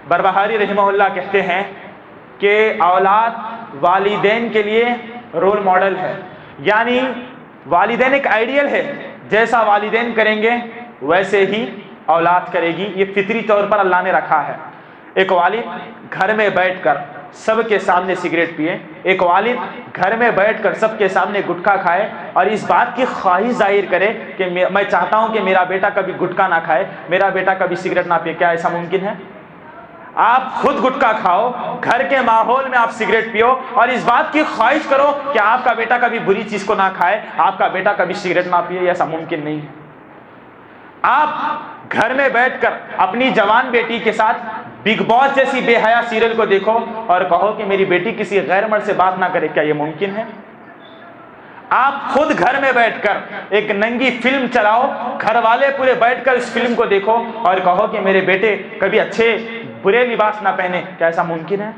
بربہاری رحمہ اللہ کہتے ہیں کہ اولاد والدین کے لیے رول ماڈل ہے، یعنی والدین ایک آئیڈیل ہے، جیسا والدین کریں گے ویسے ہی اولاد کرے گی، یہ فطری طور پر اللہ نے رکھا ہے۔ ایک والد گھر میں بیٹھ کر سب کے سامنے سگریٹ پیے، ایک والد گھر میں بیٹھ کر سب کے سامنے گٹکا کھائے اور اس بات کی خواہش ظاہر کرے کہ میں چاہتا ہوں کہ میرا بیٹا کبھی گٹکا نہ کھائے، میرا بیٹا کبھی سگریٹ نہ پیے، کیا ایسا ممکن ہے؟ آپ خود گٹکا کھاؤ، گھر کے ماحول میں آپ سگریٹ پیو اور اس بات کی خواہش کرو کہ آپ کا بیٹا کبھی بری چیز کو نہ کھائے، آپ کا بیٹا کبھی سگریٹ نہ پیے، ایسا ممکن نہیں ہے۔ آپ گھر میں بیٹھ کر اپنی جوان بیٹی کے ساتھ بگ باس جیسی بے حیا سیریل کو دیکھو اور کہو کہ میری بیٹی کسی غیر مرد سے بات نہ کرے، کیا یہ ممکن ہے؟ آپ خود گھر میں بیٹھ کر ایک ننگی فلم چلاؤ، گھر والے پورے بیٹھ کر اس فلم کو دیکھو اور کہو کہ میرے بیٹے کبھی اچھے برے لباس نہ پہنے، کیا ایسا ممکن ہے؟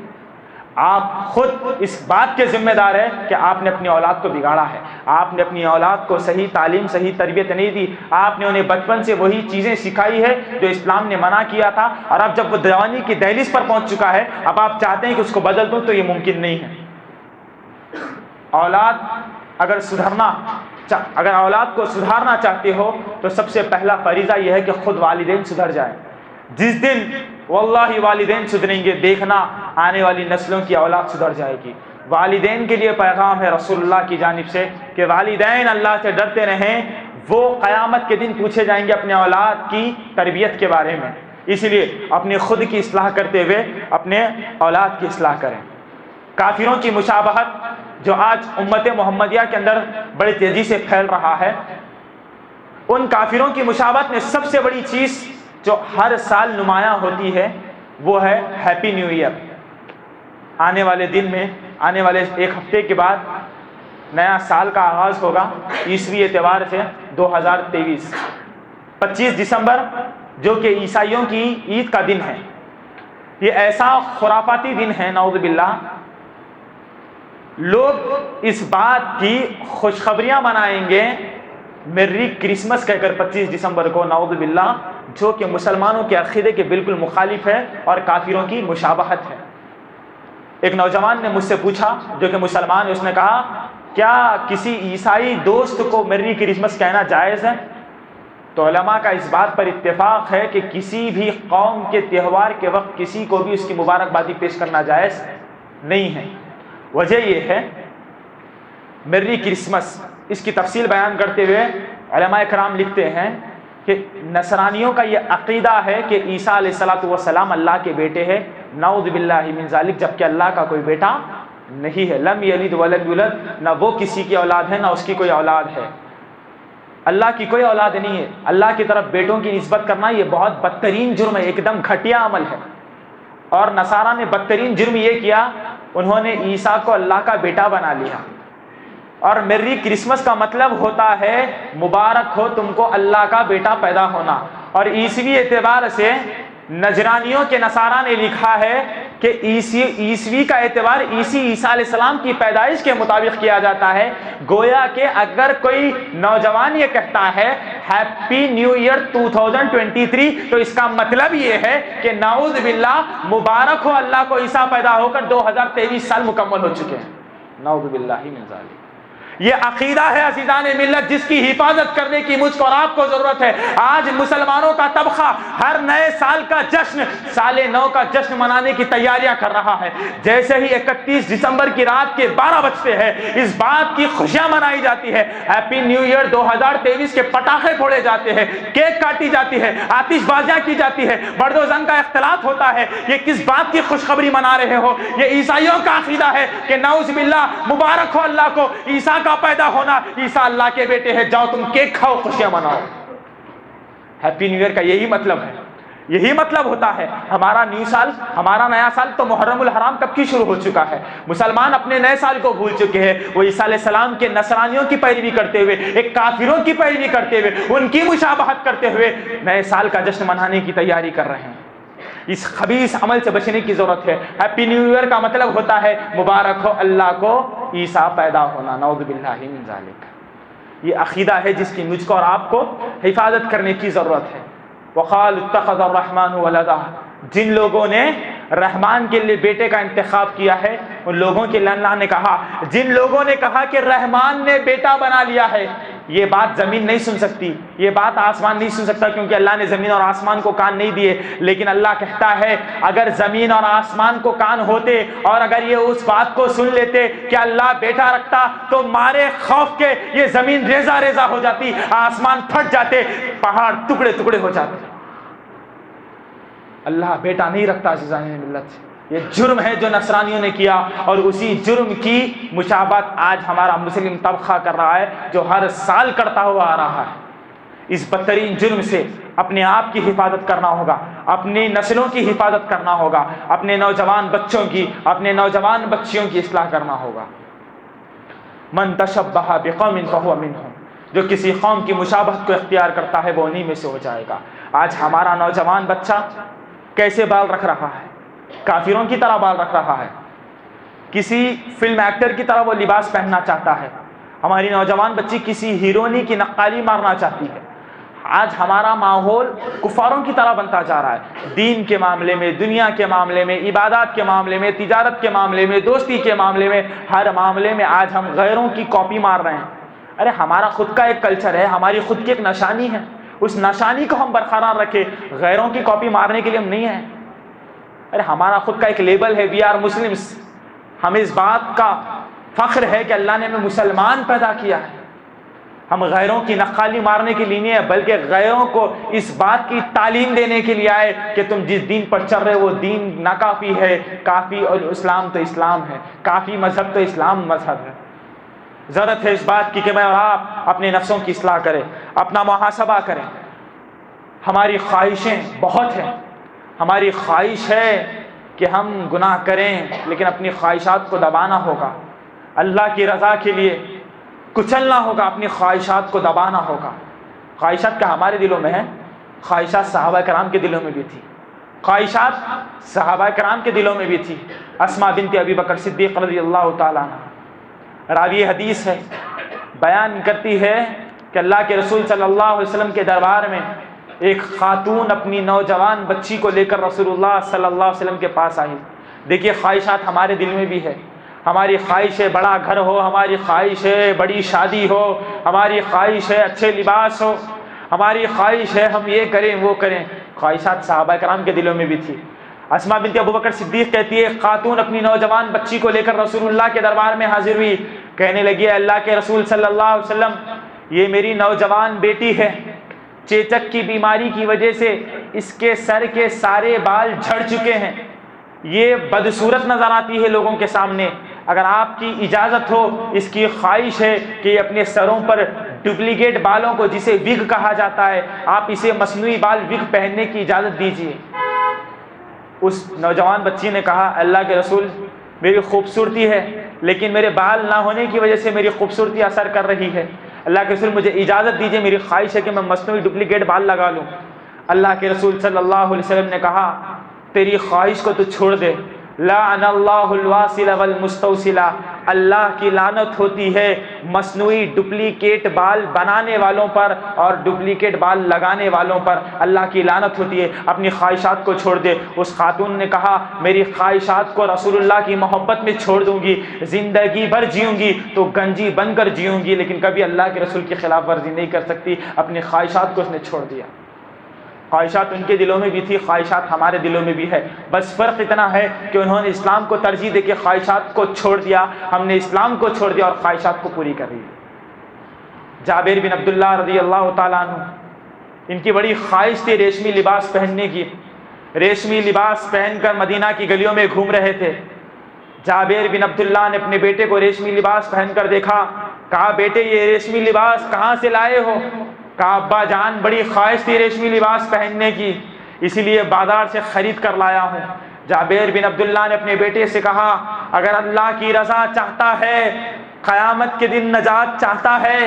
آپ خود اس بات کے ذمہ دار ہیں کہ آپ نے اپنی اولاد کو بگاڑا ہے، آپ نے اپنی اولاد کو صحیح تعلیم صحیح تربیت نہیں دی، آپ نے انہیں بچپن سے وہی چیزیں سکھائی ہے جو اسلام نے منع کیا تھا، اور اب جب وہ جوانی کی دہلیز پر پہنچ چکا ہے اب آپ چاہتے ہیں کہ اس کو بدل دوں، تو یہ ممکن نہیں ہے۔ اگر اولاد کو سدھارنا چاہتے ہو تو سب سے پہلا فریضہ یہ ہے کہ خود والدین سدھر جائیں۔ جس دن واللہ والدین سدھریں گے، دیکھنا آنے والی نسلوں کی اولاد سدھر جائے گی۔ والدین کے لیے پیغام ہے رسول اللہ کی جانب سے کہ والدین اللہ سے ڈرتے رہیں، وہ قیامت کے دن پوچھے جائیں گے اپنے اولاد کی تربیت کے بارے میں، اس لیے اپنی خود کی اصلاح کرتے ہوئے اپنے اولاد کی اصلاح کریں۔ کافروں کی مشابہت جو آج امت محمدیہ کے اندر بڑی تیزی سے پھیل رہا ہے، ان کافروں کی مشابہت میں سب سے بڑی چیز جو ہر سال نمایاں ہوتی ہے وہ ہے ہیپی نیو ایئر۔ آنے والے دن میں، آنے والے ایک ہفتے کے بعد نیا سال کا آغاز ہوگا، عیسوی اعتبار سے 2023، 25 دسمبر جو کہ عیسائیوں کی عید کا دن ہے۔ یہ ایسا خرافاتی دن ہے، نعوذ باللہ، لوگ اس بات کی خوشخبریاں منائیں گے میری کرسمس کہہ کر 25 دسمبر کو، نعوذ باللہ، جو کہ مسلمانوں کے عقیدے کے بالکل مخالف ہے اور کافروں کی مشابہت ہے۔ ایک نوجوان نے مجھ سے پوچھا جو کہ مسلمان ہے، اس نے کہا کیا کسی عیسائی دوست کو میری کرسمس کہنا جائز ہے؟ تو علماء کا اس بات پر اتفاق ہے کہ کسی بھی قوم کے تہوار کے وقت کسی کو بھی اس کی مبارکبادی پیش کرنا جائز نہیں ہے۔ وجہ یہ ہے، میری کرسمس، اس کی تفصیل بیان کرتے ہوئے علماء کرام لکھتے ہیں کہ نصرانیوں کا یہ عقیدہ ہے کہ عیسیٰ علیہ السلام اللہ کے بیٹے ہیں، نعوذ باللہ من ذالک، جبکہ اللہ کا کوئی بیٹا نہیں ہے، لم یلد ولم یولد، نہ وہ کسی کی اولاد ہے نہ اس کی کوئی اولاد ہے، اللہ کی کوئی اولاد نہیں ہے۔ اللہ کی طرف بیٹوں کی نسبت کرنا یہ بہت بدترین جرم ہے، ایک دم گھٹیا عمل ہے۔ اور نصارہ نے بدترین جرم یہ کیا، انہوں نے عیسیٰ کو اللہ کا بیٹا بنا لیا، اور میری کرسمس کا مطلب ہوتا ہے مبارک ہو تم کو اللہ کا بیٹا پیدا ہونا۔ اور عیسوی اعتبار سے نجرانیوں کے نصارہ نے لکھا ہے کہ عیسوی کا اعتبار عیسیٰ علیہ السلام کی پیدائش کے مطابق کیا جاتا ہے، گویا کہ اگر کوئی نوجوان یہ کہتا ہے ہیپی نیو ایئر 2023 تو اس کا مطلب یہ ہے کہ نعوذ باللہ مبارک ہو اللہ کو عیسیٰ پیدا ہو کر 2023 سال مکمل ہو چکے ہیں، نعوذ باللہ من ذالک۔ یہ عقیدہ ہے عزیزان ملت جس کی حفاظت کرنے کی مجھ کو اور آپ کو ضرورت ہے۔ آج مسلمانوں کا طبقہ ہر نئے سال کا جشن، سال نو کا جشن منانے کی تیاریاں کر رہا ہے۔ جیسے ہی 31 دسمبر کی رات کے 12 بجتے ہیں اس بات کی خوشیاں منائی جاتی ہے، ہیپی نیو ایئر 2023 کے پٹاخے پھوڑے جاتے ہیں، کیک کاٹی جاتی ہے، آتش بازیاں کی جاتی ہے، مرد و زن کا اختلاط ہوتا ہے۔ یہ کس بات کی خوشخبری منا رہے ہو؟ یہ عیسائیوں کا عقیدہ ہے کہ نعوذ باللہ مبارک ہو اللہ کو عیسیٰ کا پیدا ہونا، عیسیٰ اللہ کے بیٹے ہیں، جاؤ تم کیک کھاؤ خوشیاں مناؤ۔ ہیپی نیو ایئر کا یہی مطلب ہے، یہی مطلب ہوتا ہے۔ ہمارا نیو سال، ہمارا نیا سال تو محرم الحرام کب کی شروع ہو چکا ہے۔ مسلمان اپنے نئے سال کو بھول چکے ہیں، وہ عیسیٰ علیہ السلام کے نصرانیوں کی پیروی کرتے ہوئے، ایک کافروں کی پیروی کرتے ہوئے، ان کی مشابہت کرتے ہوئے نئے سال کا جشن منانے کی تیاری کر رہے ہیں۔ اس خبیث عمل سے بچنے کی ضرورت ہے۔ ہیپی نیو ایئر کا مطلب ہوتا ہے مبارک ہو اللہ کو عیسیٰ پیدا ہونا، نعوذ باللہ من ذالک۔ یہ عقیدہ ہے جس کی مجھ کو اور آپ کو حفاظت کرنے کی ضرورت ہے۔ وقال اتخذ الرحمن ولدا، جن لوگوں نے رحمان کے لیے بیٹے کا انتخاب کیا ہے، ان لوگوں کے لیے اللہ نے کہا، جن لوگوں نے کہا کہ رحمان نے بیٹا بنا لیا ہے، یہ بات زمین نہیں سن سکتی، یہ بات آسمان نہیں سن سکتا، کیونکہ اللہ نے زمین اور آسمان کو کان نہیں دیے، لیکن اللہ کہتا ہے اگر زمین اور آسمان کو کان ہوتے اور اگر یہ اس بات کو سن لیتے کہ اللہ بیٹا رکھتا تو مارے خوف کے یہ زمین ریزہ ریزہ ہو جاتی، آسمان پھٹ جاتے، پہاڑ ٹکڑے ٹکڑے ہو جاتے۔ اللہ بیٹا نہیں رکھتا عزیزان ملت، یہ جرم ہے جو نصرانیوں نے کیا، اور اسی جرم کی مشابہت آج ہمارا مسلم طبقہ کر رہا ہے، جو ہر سال کرتا ہوا آ رہا ہے۔ اس بدترین جرم سے اپنے آپ کی حفاظت کرنا ہوگا، اپنی نسلوں کی حفاظت کرنا ہوگا، اپنے نوجوان بچوں کی، اپنے نوجوان بچیوں کی اصلاح کرنا ہوگا۔ من تشبہ بقوم فہو منہم، جو کسی قوم کی مشابہت کو اختیار کرتا ہے وہ انہی میں سے ہو جائے گا۔ آج ہمارا نوجوان بچہ کیسے بال رکھ رہا ہے؟ کافروں کی طرح بال رکھ رہا ہے، کسی فلم ایکٹر کی طرح وہ لباس پہننا چاہتا ہے، ہماری نوجوان بچی کسی ہیرونی کی نقالی مارنا چاہتی ہے۔ آج ہمارا ماحول کفاروں کی طرح بنتا جا رہا ہے، دین کے معاملے میں، دنیا کے معاملے میں، عبادات کے معاملے میں، تجارت کے معاملے میں، دوستی کے معاملے میں، ہر معاملے میں آج ہم غیروں کی کاپی مار رہے ہیں۔ ارے ہمارا خود کا ایک کلچر ہے، ہماری خود کی ایک نشانی ہے، اس نشانی کو ہم برقرار رکھیں، غیروں کی کاپی مارنے کے لیے ہم نہیں ہیں۔ ارے ہمارا خود کا ایک لیبل ہے، وی آر مسلمس، ہمیں اس بات کا فخر ہے کہ اللہ نے ہمیں مسلمان پیدا کیا ہے۔ ہم غیروں کی نقالی مارنے کے لیے نہیں ہے، بلکہ غیروں کو اس بات کی تعلیم دینے کے لیے آئے کہ تم جس دین پر چل رہے وہ دین ناکافی ہے، کافی اور اسلام تو اسلام ہے، کافی مذہب تو اسلام مذہب ہے۔ ضرورت ہے اس بات کی کہ میں اور آپ اپنے نفسوں کی اصلاح کریں، اپنا محاسبہ کریں۔ ہماری خواہشیں بہت ہیں، ہماری خواہش ہے کہ ہم گناہ کریں، لیکن اپنی خواہشات کو دبانا ہوگا، اللہ کی رضا کے لیے کچلنا ہوگا، اپنی خواہشات کو دبانا ہوگا۔ خواہشات کا ہمارے دلوں میں ہے، خواہشات صحابہ کرام کے دلوں میں بھی تھی، خواہشات صحابہ کرام کے دلوں میں بھی تھی۔ اسماء بنت ابی بکر صدیق رضی اللہ تعالیٰ عنہ راوی حدیث ہے، بیان کرتی ہے کہ اللہ کے رسول صلی اللہ علیہ وسلم کے دربار میں ایک خاتون اپنی نوجوان بچی کو لے کر رسول اللہ صلی اللہ علیہ وسلم کے پاس آئی۔ دیکھیے خواہشات ہمارے دل میں بھی ہے، ہماری خواہش ہے بڑا گھر ہو، ہماری خواہش ہے بڑی شادی ہو، ہماری خواہش ہے اچھے لباس ہو، ہماری خواہش ہے ہم یہ کریں وہ کریں۔ خواہشات صحابہ کرام کے دلوں میں بھی تھی۔ اسماء بنت ابو بکر صدیق کہتی ہے خاتون اپنی نوجوان بچی کو لے کر رسول اللہ کے دربار میں حاضر ہوئی، کہنے لگی اللہ کے رسول صلی اللہ علیہ وسلم، یہ میری نوجوان بیٹی ہے، چیچک کی بیماری کی وجہ سے اس کے سر کے سارے بال جھڑ چکے ہیں، یہ بدصورت نظر آتی ہے لوگوں کے سامنے، اگر آپ کی اجازت ہو اس کی خواہش ہے کہ یہ اپنے سروں پر ڈپلیکیٹ بالوں کو جسے وگ کہا جاتا ہے، آپ اسے مصنوعی بال وگ پہننے کی اجازت دیجیے۔ اس نوجوان بچی نے کہا اللہ کے رسول میری خوبصورتی ہے لیکن میرے بال نہ ہونے کی وجہ سے میری خوبصورتی اثر کر رہی ہے، اللہ کے رسول مجھے اجازت دیجیے، میری خواہش ہے کہ میں مصنوعی ڈپلیکیٹ بال لگا لوں۔ اللہ کے رسول صلی اللہ علیہ وسلم نے کہا تیری خواہش کو تو چھوڑ دے، لعن اللہ الواصل والمستوصل، اللہ کی لعنت ہوتی ہے مصنوعی ڈپلیکیٹ بال بنانے والوں پر اور ڈپلیکیٹ بال لگانے والوں پر، اللہ کی لعنت ہوتی ہے، اپنی خواہشات کو چھوڑ دے۔ اس خاتون نے کہا میری خواہشات کو رسول اللہ کی محبت میں چھوڑ دوں گی، زندگی بھر جیوں گی تو گنجی بن کر جیوں گی، لیکن کبھی اللہ کے رسول کی خلاف ورزی نہیں کر سکتی۔ اپنی خواہشات کو اس نے چھوڑ دیا۔ خواہشات ان کے دلوں میں بھی تھی، خواہشات ہمارے دلوں میں بھی ہے، بس فرق اتنا ہے کہ انہوں نے اسلام کو ترجیح دے کے خواہشات کو چھوڑ دیا، ہم نے اسلام کو چھوڑ دیا اور خواہشات کو پوری کر لی۔ جابر بن عبداللہ رضی اللہ تعالیٰ عنہ، ان کی بڑی خواہش تھی ریشمی لباس پہننے کی، ریشمی لباس پہن کر مدینہ کی گلیوں میں گھوم رہے تھے۔ جابر بن عبداللہ نے اپنے بیٹے کو ریشمی لباس پہن کر دیکھا، کہا بیٹے یہ ریشمی لباس کہاں سے لائے ہو؟ کہا ابا جان بڑی خواہش تھی ریشمی لباس پہننے کی، اسی لیے بازار سے خرید کر لایا ہوں۔ جابر بن عبداللہ نے اپنے بیٹے سے کہا اگر اللہ کی رضا چاہتا ہے، قیامت کے دن نجات چاہتا ہے،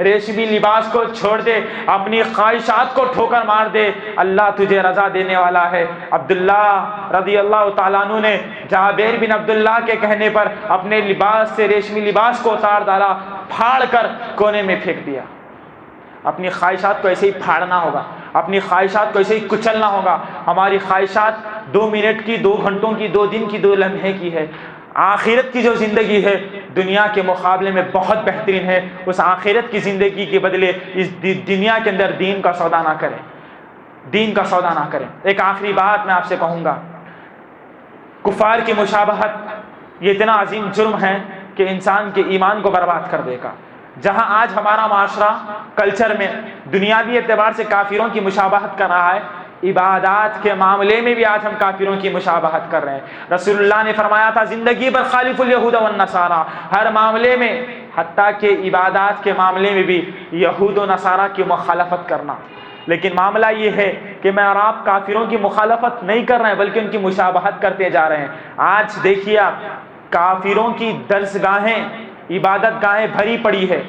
ریشمی لباس کو چھوڑ دے، اپنی خواہشات کو ٹھوکر مار دے، اللہ تجھے رضا دینے والا ہے۔ عبداللہ رضی اللہ تعالیٰ عنہ نے جابر بن عبداللہ کے کہنے پر اپنے لباس سے ریشمی لباس کو اتار ڈالا، پھاڑ کر کونے میں پھینک دیا۔ اپنی خواہشات کو ایسے ہی پھاڑنا ہوگا، اپنی خواہشات کو ایسے ہی کچلنا ہوگا. ہماری خواہشات 2 منٹ کی، 2 گھنٹوں کی، 2 دن کی، 2 لمحے کی ہے. آخرت کی جو زندگی ہے دنیا کے مقابلے میں بہت بہترین ہے. اس آخرت کی زندگی کے بدلے اس دنیا کے اندر دین کا سودا نہ کریں، دین کا سودا نہ کریں. ایک آخری بات میں آپ سے کہوں گا، کفار کی مشابہت یہ اتنا عظیم جرم ہے کہ انسان کے ایمان کو برباد کر دے گا. جہاں آج ہمارا معاشرہ کلچر میں دنیاوی اعتبار سے کافروں کی مشابہت کر رہا ہے، عبادات کے معاملے میں بھی آج ہم کافروں کی مشابہت کر رہے ہیں. رسول اللہ نے فرمایا تھا زندگی بھر خالف الیہود والنصارى، ہر معاملے میں حتیٰ کہ عبادات کے معاملے میں بھی یہود و نصارہ کی مخالفت کرنا. لیکن معاملہ یہ ہے کہ میں اور آپ کافروں کی مخالفت نہیں کر رہے ہیں بلکہ ان کی مشابہت کرتے جا رہے ہیں. آج دیکھیے آپ، کافروں کی درسگاہیں، عبادت گاہیں بھری پڑی ہے،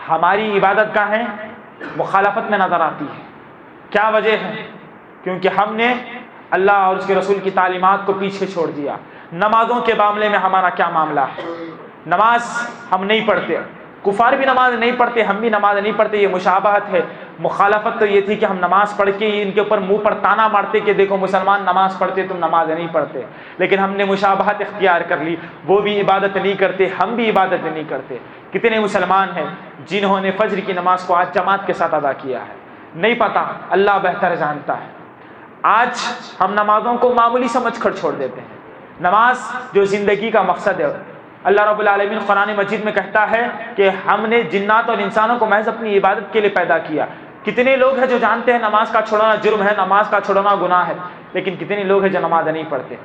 ہماری عبادت گاہیں مخالفت میں نظر آتی ہے. کیا وجہ ہے؟ کیونکہ ہم نے اللہ اور اس کے رسول کی تعلیمات کو پیچھے چھوڑ دیا. نمازوں کے معاملے میں ہمارا کیا معاملہ ہے؟ نماز ہم نہیں پڑھتے، کفار بھی نماز نہیں پڑھتے، ہم بھی نماز نہیں پڑھتے. یہ مشابہت ہے. مخالفت تو یہ تھی کہ ہم نماز پڑھ کے ان کے اوپر منہ پر تانا مارتے کہ دیکھو مسلمان نماز پڑھتے تم نماز نہیں پڑھتے. لیکن ہم نے مشابہت اختیار کر لی، وہ بھی عبادت نہیں کرتے، ہم بھی عبادت نہیں کرتے. کتنے مسلمان ہیں جنہوں نے فجر کی نماز کو آج جماعت کے ساتھ ادا کیا ہے؟ نہیں پتہ، اللہ بہتر جانتا ہے. آج ہم نمازوں کو معمولی سمجھ کر چھوڑ دیتے ہیں. نماز جو زندگی کا مقصد ہے، اللہ رب العالمین قرآن مجید میں کہتا ہے کہ ہم نے جنات اور انسانوں کو محض اپنی عبادت کے لیے پیدا کیا. کتنے لوگ ہیں جو جانتے ہیں نماز کا چھوڑنا جرم ہے، نماز کا چھوڑنا گناہ ہے، لیکن کتنے لوگ ہیں جو نماز نہیں پڑھتے.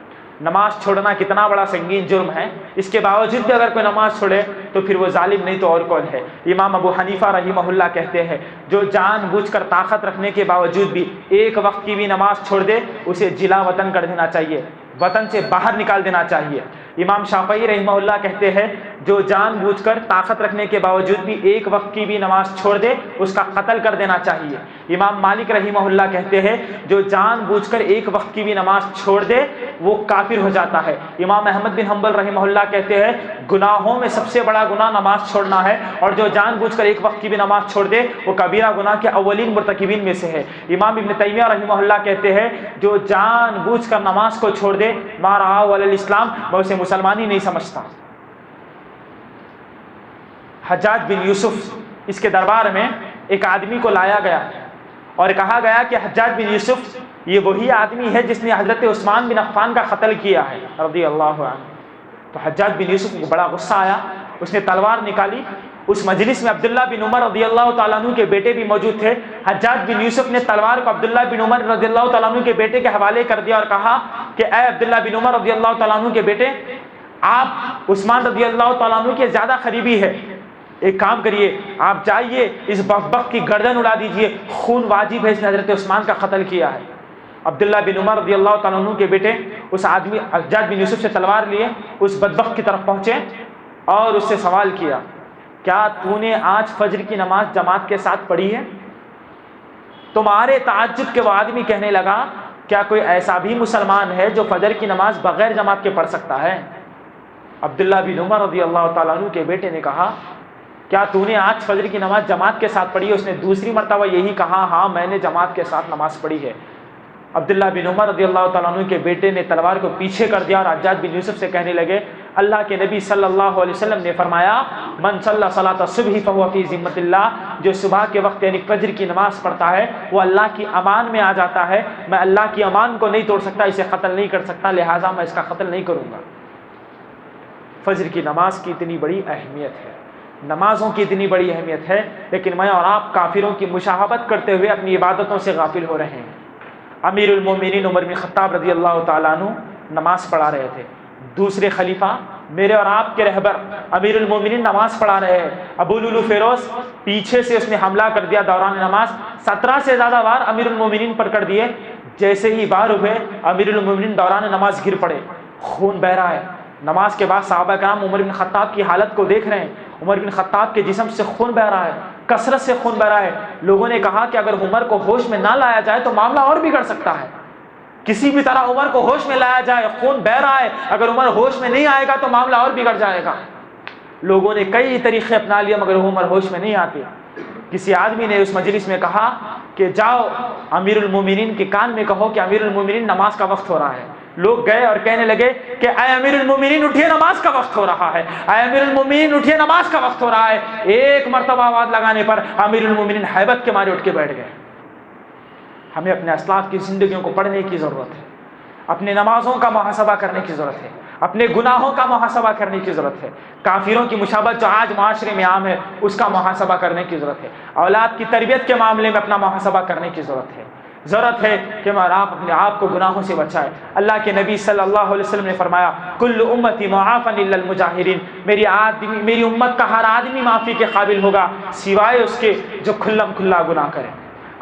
نماز چھوڑنا کتنا بڑا سنگین جرم ہے، اس کے باوجود بھی اگر کوئی نماز چھوڑے تو پھر وہ ظالم نہیں تو اور کون ہے. امام ابو حنیفہ رحمہ اللہ کہتے ہیں جو جان بوجھ کر طاقت رکھنے کے باوجود بھی ایک وقت کی بھی نماز چھوڑ دے اسے جلا وطن کر دینا چاہیے، وطن سے باہر نکال دینا چاہیے. امام شافعی رحمہ اللہ کہتے ہیں جو جان بوجھ کر طاقت رکھنے کے باوجود بھی ایک وقت کی بھی نماز چھوڑ دے اس کا قتل کر دینا چاہیے. امام مالک رحمہ اللہ کہتے ہیں جو جان بوجھ کر ایک وقت کی بھی نماز چھوڑ دے وہ کافر ہو جاتا ہے. امام احمد بن حنبل رحمہ اللہ کہتے ہیں گناہوں میں سب سے بڑا گناہ نماز چھوڑنا ہے، اور جو جان بوجھ کر ایک وقت کی بھی نماز چھوڑ دے وہ کبیرہ گناہ کے اولین مرتکبین میں سے ہے. امام ابن تیمیہ رحمہ اللہ کہتے ہیں جو جان بوجھ کر نماز کو چھوڑ دے ما رعاه علی الاسلام، میں اسے مسلمان ہی نہیں سمجھتا. حجاج بن یوسف، اس کے دربار میں ایک آدمی کو لایا گیا اور کہا گیا کہ حجاج بن یوسف یہ وہی آدمی ہے جس نے حضرت عثمان بن عفان کا قتل کیا ہے رضی اللہ عنہ. تو حجاج بن یوسف کو بڑا غصہ آیا، اس نے تلوار نکالی. اس مجلس میں عبداللہ بن عمر رضی اللہ تعالیٰ عنہ کے بیٹے بھی موجود تھے. حجاج بن یوسف نے تلوار کو عبداللہ بن عمر رضی اللہ تعالیٰ عنہ کے بیٹے کے حوالے کر دیا اور کہا کہ اے عبداللہ بن عمر رضی اللہ تعالیٰ عنہ کے بیٹے، آپ عثمان رضی اللہ تعالیٰ عنہ کے زیادہ قریبی ہے، ایک کام کریے آپ جائیے اس بدبخت کی گردن اڑا دیجئے، خون واجب ہے، اس نے حضرت عثمان کا قتل کیا ہے. عبداللہ بن عمر رضی اللہ تعالیٰ عنہ کے بیٹے اس آدمی حجاج بن یوسف سے تلوار لیے اس بدبخت کی طرف پہنچے اور اس سے سوال کیا کیا تو نے آج فجر کی نماز جماعت کے ساتھ پڑھی ہے؟ تمہارے تعجب کے وہ آدمی کہنے لگا کیا کوئی ایسا بھی مسلمان ہے جو فجر کی نماز بغیر جماعت کے پڑھ سکتا ہے؟ عبداللہ بن عمر رضی اللہ تعالیٰ عنہ کے بیٹے نے کہا کیا تو نے آج فجر کی نماز جماعت کے ساتھ پڑھی ہے؟ اس نے دوسری مرتبہ یہی کہا ہاں میں نے جماعت کے ساتھ نماز پڑھی ہے. عبداللہ بن عمر رضی اللہ تعالیٰ عنہ کے بیٹے نے تلوار کو پیچھے کر دیا اور حجاج بن یوسف سے کہنے لگے اللہ کے نبی صلی اللہ علیہ وسلم نے فرمایا من صلی صلاۃ الصبح فهو فی ذمۃ اللہ، جو صبح کے وقت یعنی فجر کی نماز پڑھتا ہے وہ اللہ کی امان میں آ جاتا ہے. میں اللہ کی امان کو نہیں توڑ سکتا، اسے قتل نہیں کر سکتا، لہٰذا میں اس کا قتل نہیں کروں گا. فجر کی نماز کی اتنی بڑی اہمیت ہے، نمازوں کی اتنی بڑی اہمیت ہے، لیکن میں اور آپ کافروں کی مشابہت کرتے ہوئے اپنی عبادتوں سے غافل ہو رہے ہیں. امیر المومنین عمر بن خطاب رضی اللہ تعالیٰ عنہ نماز پڑھا رہے تھے. دوسرے خلیفہ میرے اور آپ کے رہبر امیر المومنین نماز پڑھا رہے ہیں. ابو لولو فیروز پیچھے سے اس نے حملہ کر دیا دوران نماز، 17 سے زیادہ وار امیر المومنین پر کر دیے. جیسے ہی وار ہوئے امیر المومنین دوران نماز گر پڑے، خون بہ رہا ہے. نماز کے بعد صحابہ کرام عمر بن خطاب کی حالت کو دیکھ رہے ہیں. عمر بن خطاب کے جسم سے خون بہ رہا ہے، کثرت سے خون بہ رہا ہے. لوگوں نے کہا کہ اگر عمر کو ہوش میں نہ لایا جائے تو معاملہ اور بگڑ سکتا ہے. کسی بھی طرح عمر کو ہوش میں لایا جائے، خون بہ رہا ہے، اگر عمر ہوش میں نہیں آئے گا تو معاملہ اور بگڑ جائے گا. لوگوں نے کئی طریقے اپنا لیے مگر عمر ہوش میں نہیں آتے. کسی آدمی نے اس مجلس میں کہا کہ جاؤ امیر المومنین کے کان میں کہو کہ امیر المومنین نماز کا وقت ہو رہا ہے۔ لوگ گئے اور کہنے لگے کہ اے امیر المومنین اٹھیے، نماز کا وقت ہو رہا ہے، اے امیر المومنین اٹھیے، نماز کا وقت ہو رہا ہے۔ ایک مرتبہ آواز لگانے پر امیر المومنین ہیبت کے مارے اٹھ کے بیٹھ گئے۔ ہمیں اپنے اسلاف کی زندگیوں کو پڑھنے کی ضرورت ہے، اپنے نمازوں کا محاسبہ کرنے کی ضرورت ہے، اپنے گناہوں کا محاسبہ کرنے کی ضرورت ہے، کافروں کی مشابہت جو آج معاشرے میں عام ہے اس کا محاسبہ کرنے کی ضرورت ہے، اولاد کی تربیت کے معاملے میں اپنا محاسبہ کرنے کی ضرورت ہے کہ آپ اپنے آپ کو گناہوں سے بچائیں۔ اللہ کے نبی صلی اللہ علیہ وسلم نے فرمایا کل امتی معافن الا المجاہرین، میری امت کا ہر آدمی معافی کے قابل ہوگا سوائے اس کے جو کھلم کھلا گناہ کرے۔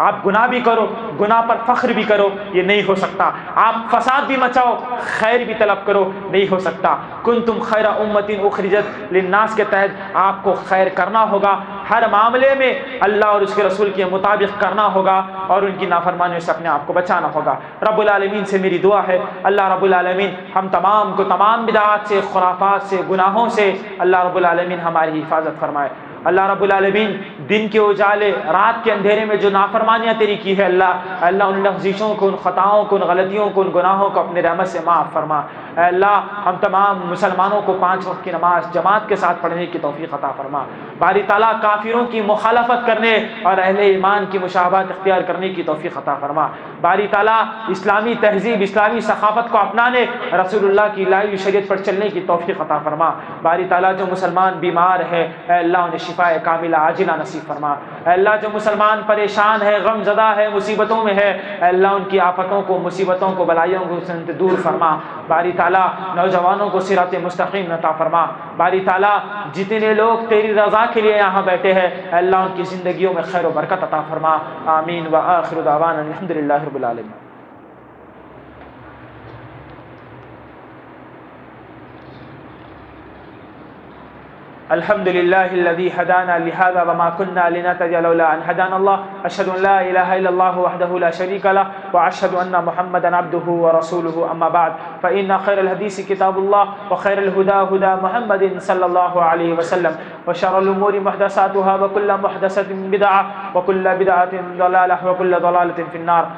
آپ گناہ بھی کرو، گناہ پر فخر بھی کرو، یہ نہیں ہو سکتا۔ آپ فساد بھی مچاؤ، خیر بھی طلب کرو، نہیں ہو سکتا۔ کنتم خیر امت اخرجت للناس کے تحت آپ کو خیر کرنا ہوگا، ہر معاملے میں اللہ اور اس کے رسول کے مطابق کرنا ہوگا اور ان کی نافرمانیوں سے اپنے آپ کو بچانا ہوگا۔ رب العالمین سے میری دعا ہے اللہ رب العالمین ہم تمام کو تمام بدعات سے، خرافات سے، گناہوں سے اللہ رب العالمین ہماری حفاظت فرمائے۔ اللہ رب العالمین دن کے اجالے، رات کے اندھیرے میں جو نافرمانیاں تیری کی ہے اللہ ان لفظیشوں کو، ان خطاؤں کو، ان غلطیوں کو، ان گناہوں کو اپنے رحمت سے معاف فرما۔ اے اللہ ہم تمام مسلمانوں کو 5 وقت کی نماز جماعت کے ساتھ پڑھنے کی توفیق عطا فرما۔ باری تعالیٰ کافروں کی مخالفت کرنے اور اہل ایمان کی مشابہت اختیار کرنے کی توفیق عطا فرما۔ باری تعالیٰ اسلامی تہذیب، اسلامی ثقافت کو اپنانے، رسول اللہ کی لائی شریعت پر چلنے کی توفیق عطا فرما۔ باری تعالیٰ جو مسلمان بیمار ہے اے اللہ انہیں شفاء کاملہ عاجلہ نصیب فرما۔ اے اللہ جو مسلمان پریشان ہے، غم زدہ ہے، مصیبتوں میں ہے، اے اللہ ان کی آفتوں کو، مصیبتوں کو، بلائیوں کو سے دور فرما۔ باری تعالیٰ نوجوانوں کو صراط مستقیم عطا فرما۔ باری تعالیٰ جتنے لوگ تیری رضا کے لیے یہاں بیٹھے ہیں اے اللہ ان کی زندگیوں میں خیر و برکت عطا فرما۔ آمین وآخر دعوانا الحمدللہ رب العالمین۔ الحمد لله الذي هدانا لهذا وما كنا لنهتدي لولا أن هدانا الله، أشهد أن لا إله إلا الله وحده لا شريك له وأشهد أن محمدا عبده ورسوله، أما بعد فإن خير الحديث كتاب الله وخير الهدى هدى محمد صلى الله عليه وسلم وشر الأمور محدثاتها وكل محدثة بدعة وكل بدعة ضلالة وكل ضلالة في النار۔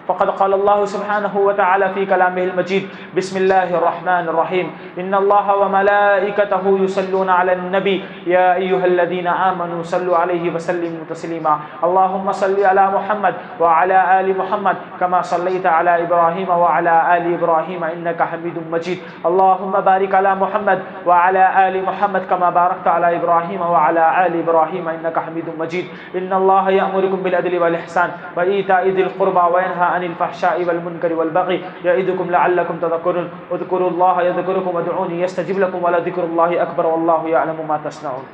فقد قال الله سبحانه وتعالى في كلامه المجيد بسم الله الرحمن الرحيم إن الله وملائكته يصلون على النبي يا أيها الذين آمنوا صلوا عليه وسلموا تسليما اللهم صل على محمد وعلى آل محمد كما صليت على إبراهيم وعلى آل إبراهيم إنك حميد مجيد اللهم بارك على محمد وعلى آل محمد كما باركت على إبراهيم وعلى آل إبراهيم إنك حميد مجيد إن الله يأمركم بالعدل والإحسان وإيتاء ذي القربى وينهى عن الفحشاء والمنكر والبغي يعظكم لعلكم تذكرون اذكروا الله يذكركم وادعوني يستجب لكم ولذكر الله أكبر والله يعلم ما تصنعون۔